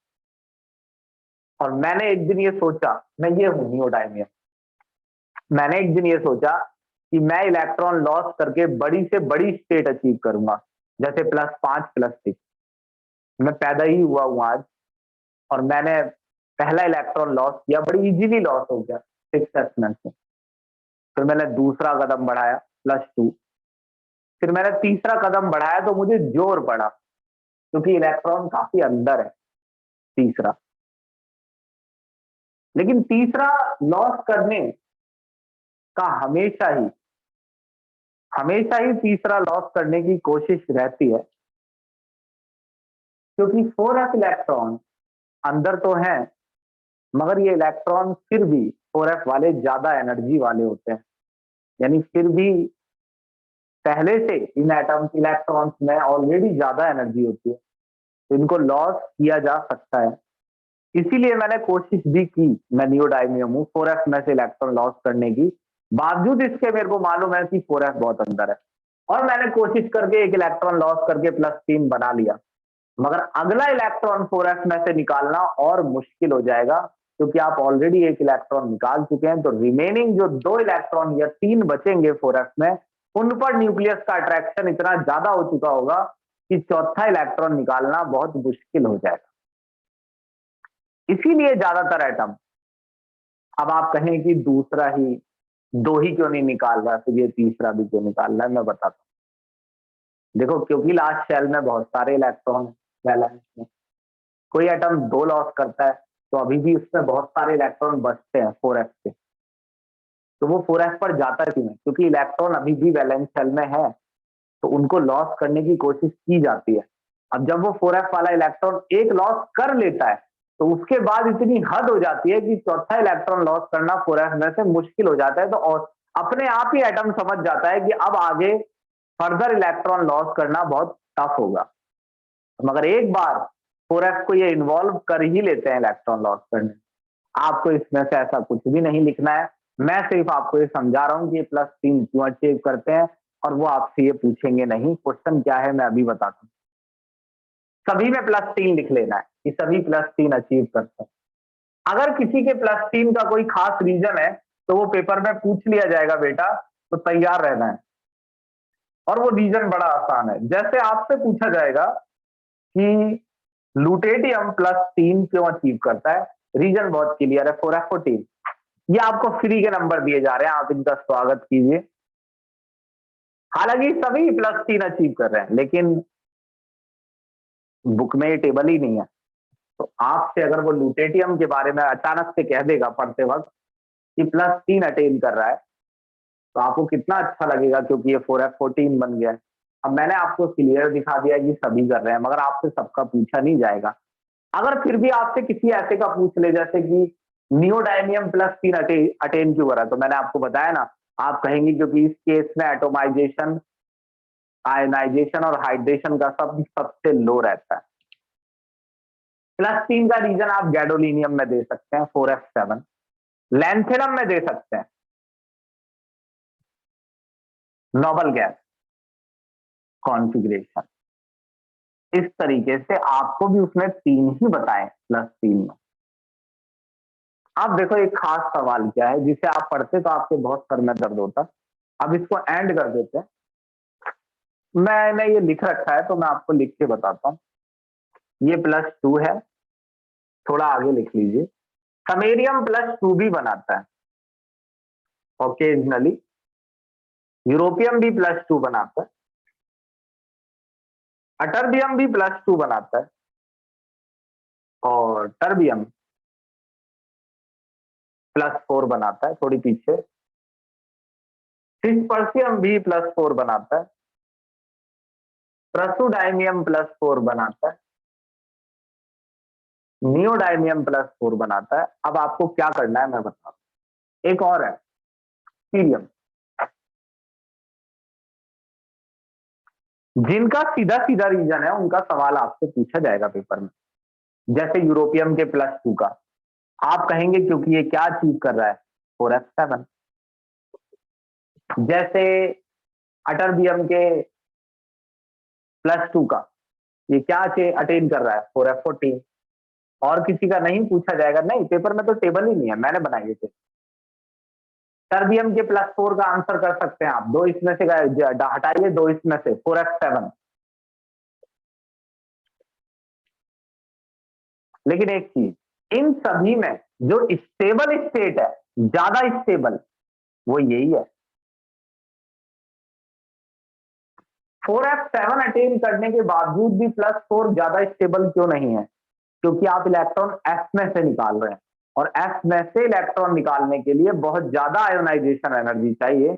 और मैंने एक दिन ये सोचा, मैं ये हूं नियोडायमियम, मैंने एक दिन ये सोचा कि मैं इलेक्ट्रॉन लॉस करके बड़ी से बड़ी स्टेट अचीव करूंगा, जैसे +5 +6। मैं पैदा ही हुआ हूं आज और मैंने पहला इलेक्ट्रॉन लॉस किया, बड़ी इजीली लॉस हो गया 6s में से। फिर मैंने दूसरा कदम बढ़ाया +2, फिर मैंने तीसरा कदम बढ़ाया तो मुझे जोर पड़ा, क्योंकि इलेक्ट्रॉन काफी अंदर है तीसरा। लेकिन तीसरा लॉस करने का हमेशा ही तीसरा लॉस करने की कोशिश रहती है, क्योंकि 4s इलेक्ट्रॉन अंदर तो है, मगर ये इलेक्ट्रॉन फिर भी 4s वाले ज्यादा एनर्जी वाले होते हैं, यानी फिर भी पहले से इन एटम्स इलेक्ट्रॉन्स में ऑलरेडी ज्यादा एनर्जी होती है, तो इनको लॉस किया जा सकता है। इसीलिए मैंने कोशिश भी की, मैं नियोडायमियम हूं, 4s में से इलेक्ट्रॉन लॉस करने की, बावजूद इसके मेरे को मालूम है कि 4s बहुत अंदर है, और मैंने कोशिश करके एक इलेक्ट्रॉन लॉस करके +3 बना लिया। मगर अगला इलेक्ट्रॉन 4s में से निकालना और मुश्किल हो जाएगा, क्योंकि आप ऑलरेडी एक इलेक्ट्रॉन निकाल चुके हैं, तो रिमेनिंग जो 2 इलेक्ट्रॉन या 3 बचेंगे 4s में, उन पर न्यूक्लियस का अट्रैक्शन इतना ज्यादा हो चुका होगा कि चौथा इलेक्ट्रॉन निकालना बहुत मुश्किल हो जाएगा। इसीलिए ज्यादातर एटम, अब आप कहें कि दूसरा ही 2 ही क्यों नहीं निकाल रहा, फिर ये तीसरा भी क्यों निकाल रहा है, मैं बताता हूं। देखो, क्योंकि लास्ट शेल में बहुत सारे इलेक्ट्रॉन वैलेंस में, कोई एटम 2 लॉस करता है तो अभी भी उसमें बहुत सारे इलेक्ट्रॉन बचते हैं 4s के, तो वो 4s पर जाता क्यों है? क्योंकि इलेक्ट्रॉन अभी भी वैलेंस शेल में है, तो उनको लॉस करने की कोशिश की जाती है। अब जब वो 4s वाला इलेक्ट्रॉन एक लॉस कर लेता है, तो उसके बाद इतनी हद हो जाती है कि चौथा इलेक्ट्रॉन लॉस करना 4s में से मुश्किल हो जाता है, तो और अपने आप ही एटम समझ जाता है कि अब आगे फर्दर इलेक्ट्रॉन लॉस करना बहुत टफ होगा। मगर एक बार 4s को ये इन्वॉल्व कर ही लेते हैं इलेक्ट्रॉन लॉस करने, आपको इसमें से ऐसा कुछ भी नहीं लिखना है, मैं सिर्फ आपको ये समझा रहा हूं कि ये +3 क्यों अचीव करते हैं, और वो आपसे ये पूछेंगे नहीं, क्वेश्चन क्या है मैं अभी बताता हूं। सभी में +3 लिख लेना है कि सभी +3 अचीव करते हैं। अगर किसी के +3 का कोई खास रीजन है, तो वो पेपर में पूछ लिया जाएगा बेटा, तो तैयार रहना है। और वो रीजन बड़ा आसान है, जैसे आपसे पूछा जाएगा कि लुटेटियम +3 क्यों अचीव करता है, रीजन बहुत क्लियर है, 4f14। ये आपको फ्री के नंबर दिए जा रहे हैं, आप इनका स्वागत कीजिए। हालांकि सभी +3 अचीव कर रहे हैं, लेकिन बुक में ये टेबल ही नहीं है, तो आपसे अगर वो लुटेटियम के बारे में अचानक से कह देगा पढ़ते वक्त कि +3 अटेन कर रहा है, तो आपको कितना अच्छा लगेगा, क्योंकि ये 4f14 बन गया है। अब मैंने आपको क्लियर दिखा दिया कि सभी कर रहे हैं, मगर आपसे सबका पूछा नहीं जाएगा। अगर फिर भी आपसे किसी ऐसे का पूछ ले, जैसे कि नियोडायमियम +3 अटेन क्यों करा, तो मैंने आपको बताया ना, आप कहेंगे क्योंकि इस केस में एटोमाइजेशन, आयनाइजेशन और हाइड्रेशन का सबसे लो रहता है। +3 का रीजन आप गैडोलिनियम में दे सकते हैं, 4f7, लैंथेनम में दे सकते हैं, नोबल गैस कॉन्फ़िगरेशन। इस तरीके से आपको भी उसने 3 ही बताए +3 में। अब देखो एक खास सवाल क्या है, जिसे आप पढ़ते तो आपके बहुत सर में दर्द होता। अब इसको एंड कर देते हैं, मैंने ये लिख रखा है तो मैं आपको लिख के बताता हूँ। ये +2 है, थोड़ा आगे लिख लीजिए। समेरियम +2 भी बनाता है ओकेजनली, यूरोपियम भी +2 बनाता है, अटर्बियम भी +2 बनाता है और टर्बियम +4 बनाता है, थोड़ी पीछे। डिस्पर्सियम भी +4 बनाता है, प्रसुडाइनियम +4 बनाता है, नियोडाइनियम +4 बनाता है। अब आपको क्या करना है मैं बताता हूं। एक और है सीरियम, जिनका सीधा सीधा रीजन है उनका सवाल आपसे पूछा जाएगा पेपर में। जैसे यूरोपियम के +2 का आप कहेंगे क्योंकि ये क्या अचीव कर रहा है, 4f7। जैसे अटर्बियम के +2 का ये क्या अटेन कर रहा है, 4f14। और किसी का नहीं पूछा जाएगा, नहीं पेपर में तो टेबल ही नहीं है, मैंने बनाई थे। टर्बियम के +4 का आंसर कर सकते हैं आप, 2 इसमें से हटाइए, 2 इसमें से 4f7। लेकिन एक चीज, इन सभी में जो स्टेबल स्टेट है, ज्यादा स्टेबल, वो यही है। 4f7 अटेन करने के बावजूद भी +4 ज्यादा स्टेबल क्यों नहीं है? क्योंकि आप इलेक्ट्रॉन f में से निकाल रहे हैं, और f में से इलेक्ट्रॉन निकालने के लिए बहुत ज्यादा आयोनाइजेशन एनर्जी चाहिए।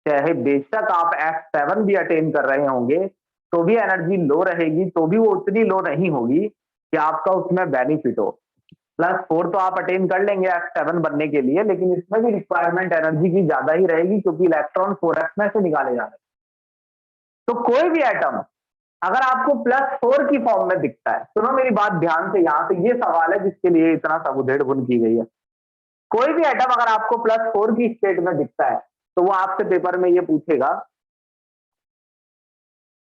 चाहे बेशक आप f7 भी अटेन कर रहे होंगे तो भी एनर्जी लो रहेगी, तो भी वो उतनी लो नहीं होगी कि आपका उसमें बेनिफिट हो। +4 तो आप अटेन कर लेंगे f7 बनने के लिए, लेकिन इसमें भी रिक्वायरमेंट एनर्जी की ज्यादा ही रहेगी क्योंकि इलेक्ट्रॉन 4f में से निकाले जा रहे हैं। तो कोई भी एटम अगर आपको +4 की फॉर्म में दिखता है, सुनो मेरी बात ध्यान से, यहां से ये सवाल है जिसके लिए इतना सब उधेड़-बुन की गई है। कोई भी एटम अगर आपको +4 की स्टेट में दिखता है तो वो आपसे पेपर में ये पूछेगा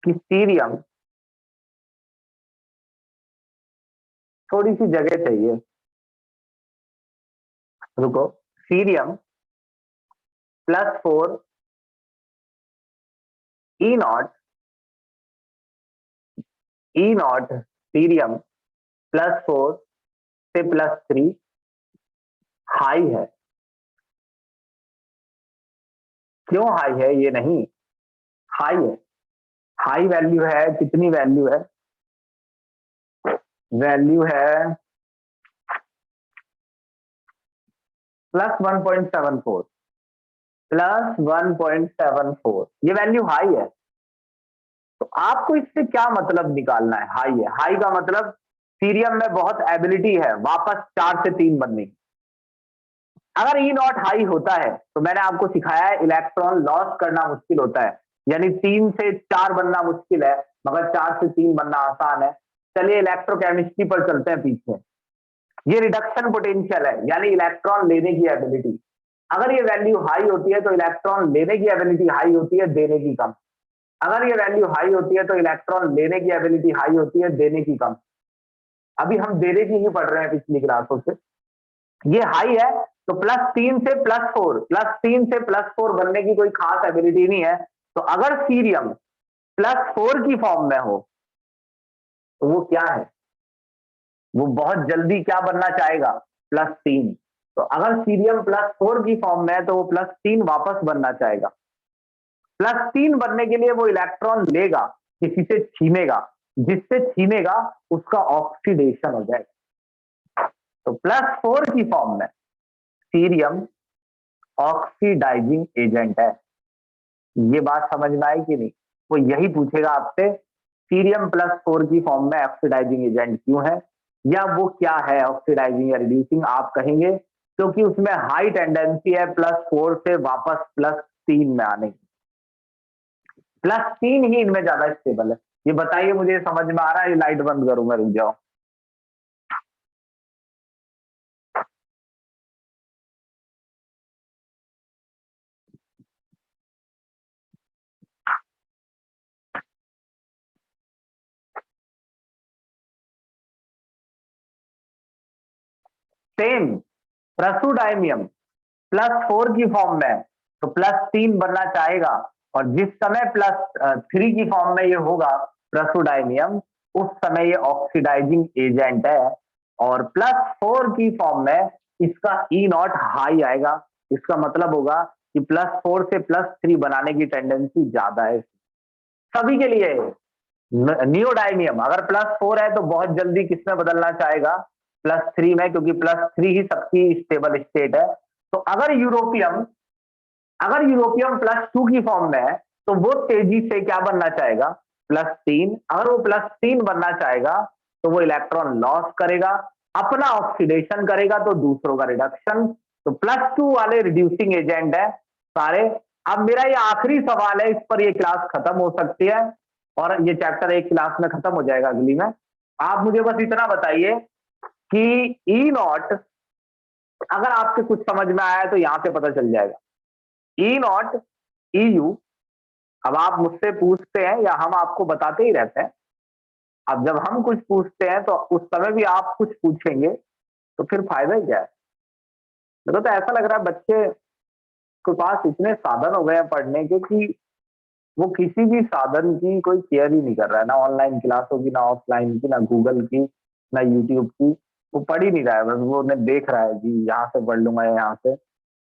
कि सीरियम, थोड़ी सी जगह चाहिए, रुको, सीरियम +4 E0 सीरियम +4 से +3 हाई है। क्यों हाई है ये नहीं, हाई है। हाई वैल्यू है, कितनी वैल्यू है? वैल्यू है +1.74, +1.74, ये वैल्यू हाई है। तो आपको इससे क्या मतलब निकालना है? हाई है, हाई का मतलब सीरियम में बहुत एबिलिटी है वापस 4 से 3 बनने की। अगर E0 हाई होता है तो मैंने आपको सिखाया है इलेक्ट्रॉन लॉस करना मुश्किल होता है, यानी 3 से 4 बनना मुश्किल है मगर 4 से 3 बनना आसान है। चलिए इलेक्ट्रोकेमिस्ट्री पर चलते हैं पीछे। ये रिडक्शन पोटेंशियल है, यानी इलेक्ट्रॉन लेने की एबिलिटी। अगर ये वैल्यू हाई होती है तो इलेक्ट्रॉन लेने की एबिलिटी हाई होती है, देने की कम। अगर ये वैल्यू हाई होती है तो इलेक्ट्रॉन लेने की एबिलिटी हाई होती है, देने की कम। अभी हम देने की ही पढ़ रहे हैं पिछली क्लासों से। ये हाई है तो +3 से +4, +3 से +4 बनने की कोई खास एबिलिटी नहीं है। तो अगर सीरियम +4 की फॉर्म में हो तो वो क्या है? वो बहुत जल्दी क्या बनना चाहेगा? +3। तो अगर सीरियम +4 की फॉर्म में है तो वो +3 वापस बनना चाहेगा। +3 बनने के लिए वो इलेक्ट्रॉन लेगा, किसी से छीनेगा, जिससे छीनेगा उसका ऑक्सीडेशन हो जाएगा। तो +4 की फॉर्म में सीरियम ऑक्सीडाइजिंग एजेंट है। ये बात समझ में आई कि नहीं? वो यही पूछेगा आपसे, सीरियम +4 की फॉर्म में ऑक्सीडाइजिंग एजेंट क्यों है, या वो क्या है ऑक्सीडाइजिंग या रिड्यूसिंग। आप कहेंगे क्योंकि उसमें हाई टेंडेंसी है +4 से वापस +3 में आने की। +3 ही इनमें ज्यादा स्टेबल है। ये बताइए मुझे, समझ में आ रहा है? ये लाइट बंद करूं मैं, रुक जाओ। सेम प्रसुडाइमियम +4 की फॉर्म में तो +3 बनना चाहेगा, और जिस समय +3 की फॉर्म में ये होगा प्रसुडाइमियम, उस समय ये ऑक्सीडाइजिंग एजेंट है। और +4 की फॉर्म में इसका E0 हाई आएगा। इसका मतलब होगा कि +4 से +3 बनाने की टेंडेंसी ज्यादा है सभी के लिए। नियोडाइमियम अगर +4 है तो बहुत जल्दी किसमें बदलना चाहेगा, +3 में, क्योंकि +3 ही सबकी स्टेबल स्टेट है। तो अगर यूरोपियम +2 की फॉर्म में है तो वो तेजी से क्या बनना चाहेगा, +3। अगर वो +3 बनना चाहेगा तो वो इलेक्ट्रॉन लॉस करेगा, अपना ऑक्सीडेशन करेगा, तो दूसरों का रिडक्शन। तो +2 वाले रिड्यूसिंग एजेंट है सारे। अब मेरा ये आखिरी सवाल है, इस पर ये क्लास खत्म हो सकती है और ये चैप्टर एक क्लास में खत्म हो जाएगा अगली में। आप मुझे बस इतना बताइए कि ई नॉट, अगर आपके कुछ समझ में आया है तो यहां पे पता चल जाएगा। ई नॉट EU, अब आप मुझसे पूछते हैं या हम आपको बताते ही रहते हैं। अब जब हम कुछ पूछते हैं तो उस समय भी आप कुछ पूछेंगे तो फिर फायदा ही क्या है। मेरे को तो ऐसा लग रहा है बच्चे के पास इतने साधन हो गए हैं पढ़ने के कि वो किसी भी साधन की कोई केयर ही नहीं कर रहा है, ना ऑनलाइन क्लासों की, ना ऑफलाइन की, ना गूगल की, ना यूट्यूब की। वो पढ़ ही नहीं रहा है, बस वो उन्हें देख रहा है कि यहाँ से पढ़ लूंगा या यहाँ से।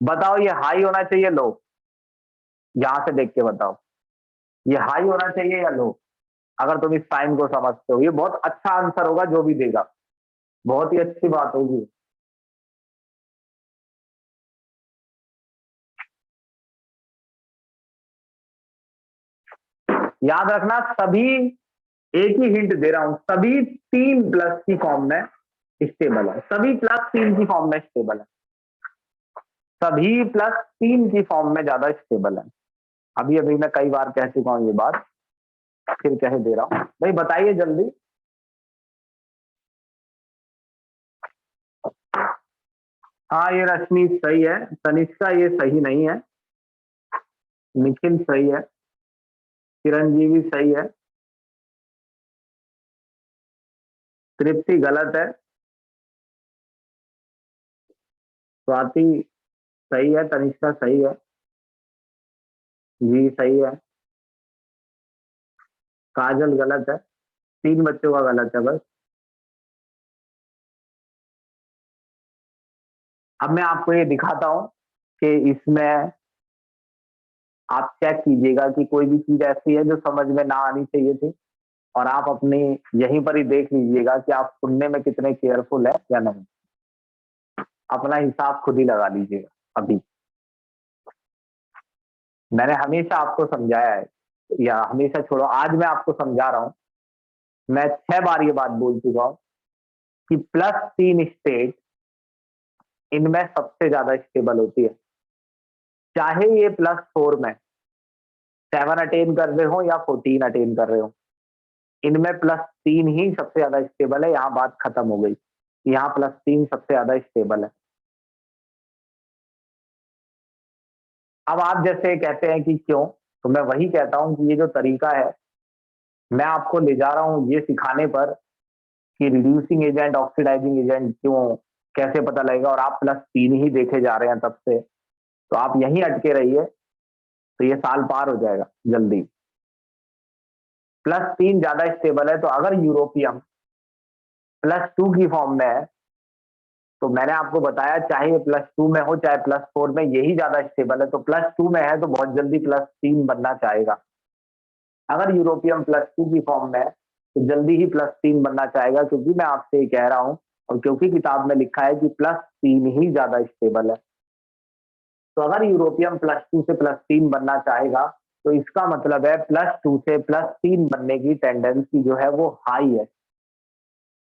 बताओ ये हाई होना चाहिए लो, यहाँ से देख के बताओ ये हाई होना चाहिए या लो, अगर तुम इस साइन को समझते हो। ये बहुत अच्छा आंसर होगा जो भी देगा, बहुत ही अच्छी बात होगी। याद रखना सभी, एक ही हिंट दे रहा हूं, सभी 3+ की फॉर्म में स्टेबल है, सभी +3 की फॉर्म में स्टेबल है, सभी +3 की फॉर्म में ज्यादा स्टेबल है। अभी अभी मैं कई बार कह चुका हूं ये बात, फिर कह दे रहा हूं। भाई बताइए जल्दी। हाँ ये रश्मि सही है, तनिष्का ये सही नहीं है, निखिल सही है, चिरंजीवी सही है, तृप्ति गलत है, स्वाति सही है, तनिष्का सही है, जी सही है, काजल गलत है। 3 बच्चों का गलत है बस। अब मैं आपको ये दिखाता हूं कि इसमें आप चेक कीजिएगा कि कोई भी चीज ऐसी है जो समझ में ना आनी चाहिए थी, और आप अपनी यहीं पर ही देख लीजिएगा कि आप सुनने में कितने केयरफुल है या नहीं। अपना हिसाब खुद ही लगा लीजिएगा। अभी मैंने हमेशा आपको समझाया है, या हमेशा छोड़ो, आज मैं आपको समझा रहा हूं। मैं 6 बार ये बात बोल चुका हूं कि +3 स्टेट इनमें सबसे ज्यादा स्टेबल होती है, चाहे ये +4 में 7 अटेन कर रहे हो या 14 अटेन कर रहे हो, इनमें +3 ही सबसे ज्यादा स्टेबल है। यहाँ बात खत्म हो गई, यहाँ +3 सबसे ज्यादा स्टेबल है। अब आप जैसे कहते हैं कि क्यों, तो मैं वही कहता हूं कि ये जो तरीका है, मैं आपको ले जा रहा हूं ये सिखाने पर कि रिड्यूसिंग एजेंट, ऑक्सीडाइजिंग एजेंट क्यों, कैसे पता लगेगा, और आप +3 ही देखे जा रहे हैं तब से। तो आप यहीं अटके रहिए, तो ये साल पार हो जाएगा जल्दी। +3 ज्यादा स्टेबल है, तो अगर यूरोपियम +2 की फॉर्म में है, तो मैंने आपको बताया चाहे ये +2 में हो चाहे +4 में, यही ज्यादा स्टेबल है। तो +2 में है तो बहुत जल्दी +3 बनना चाहेगा। अगर यूरोपियम +2 की फॉर्म में है तो जल्दी ही +3 बनना चाहेगा, क्योंकि मैं आपसे ये कह रहा हूं और क्योंकि किताब में लिखा है कि +3 ही ज्यादा स्टेबल है। तो अगर यूरोपियम +2 से +3 बनना चाहेगा तो इसका मतलब है +2 से +3 बनने की टेंडेंसी जो है वो हाई है।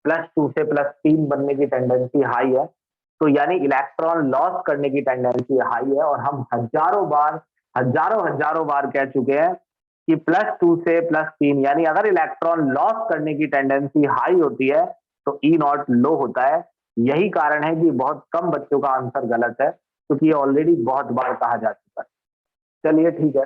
+2 से +3 बनने की टेंडेंसी हाई है, तो यानी इलेक्ट्रॉन लॉस करने की टेंडेंसी हाई है। और हम हजारों बार कह चुके हैं कि +2 से +3 यानी अगर इलेक्ट्रॉन लॉस करने की टेंडेंसी हाई होती है तो ई नॉट लो होता है। यही कारण है कि बहुत कम बच्चों का आंसर गलत है, क्योंकि ये ऑलरेडी बहुत बार कहा जा चुका है। चलिए ठीक है।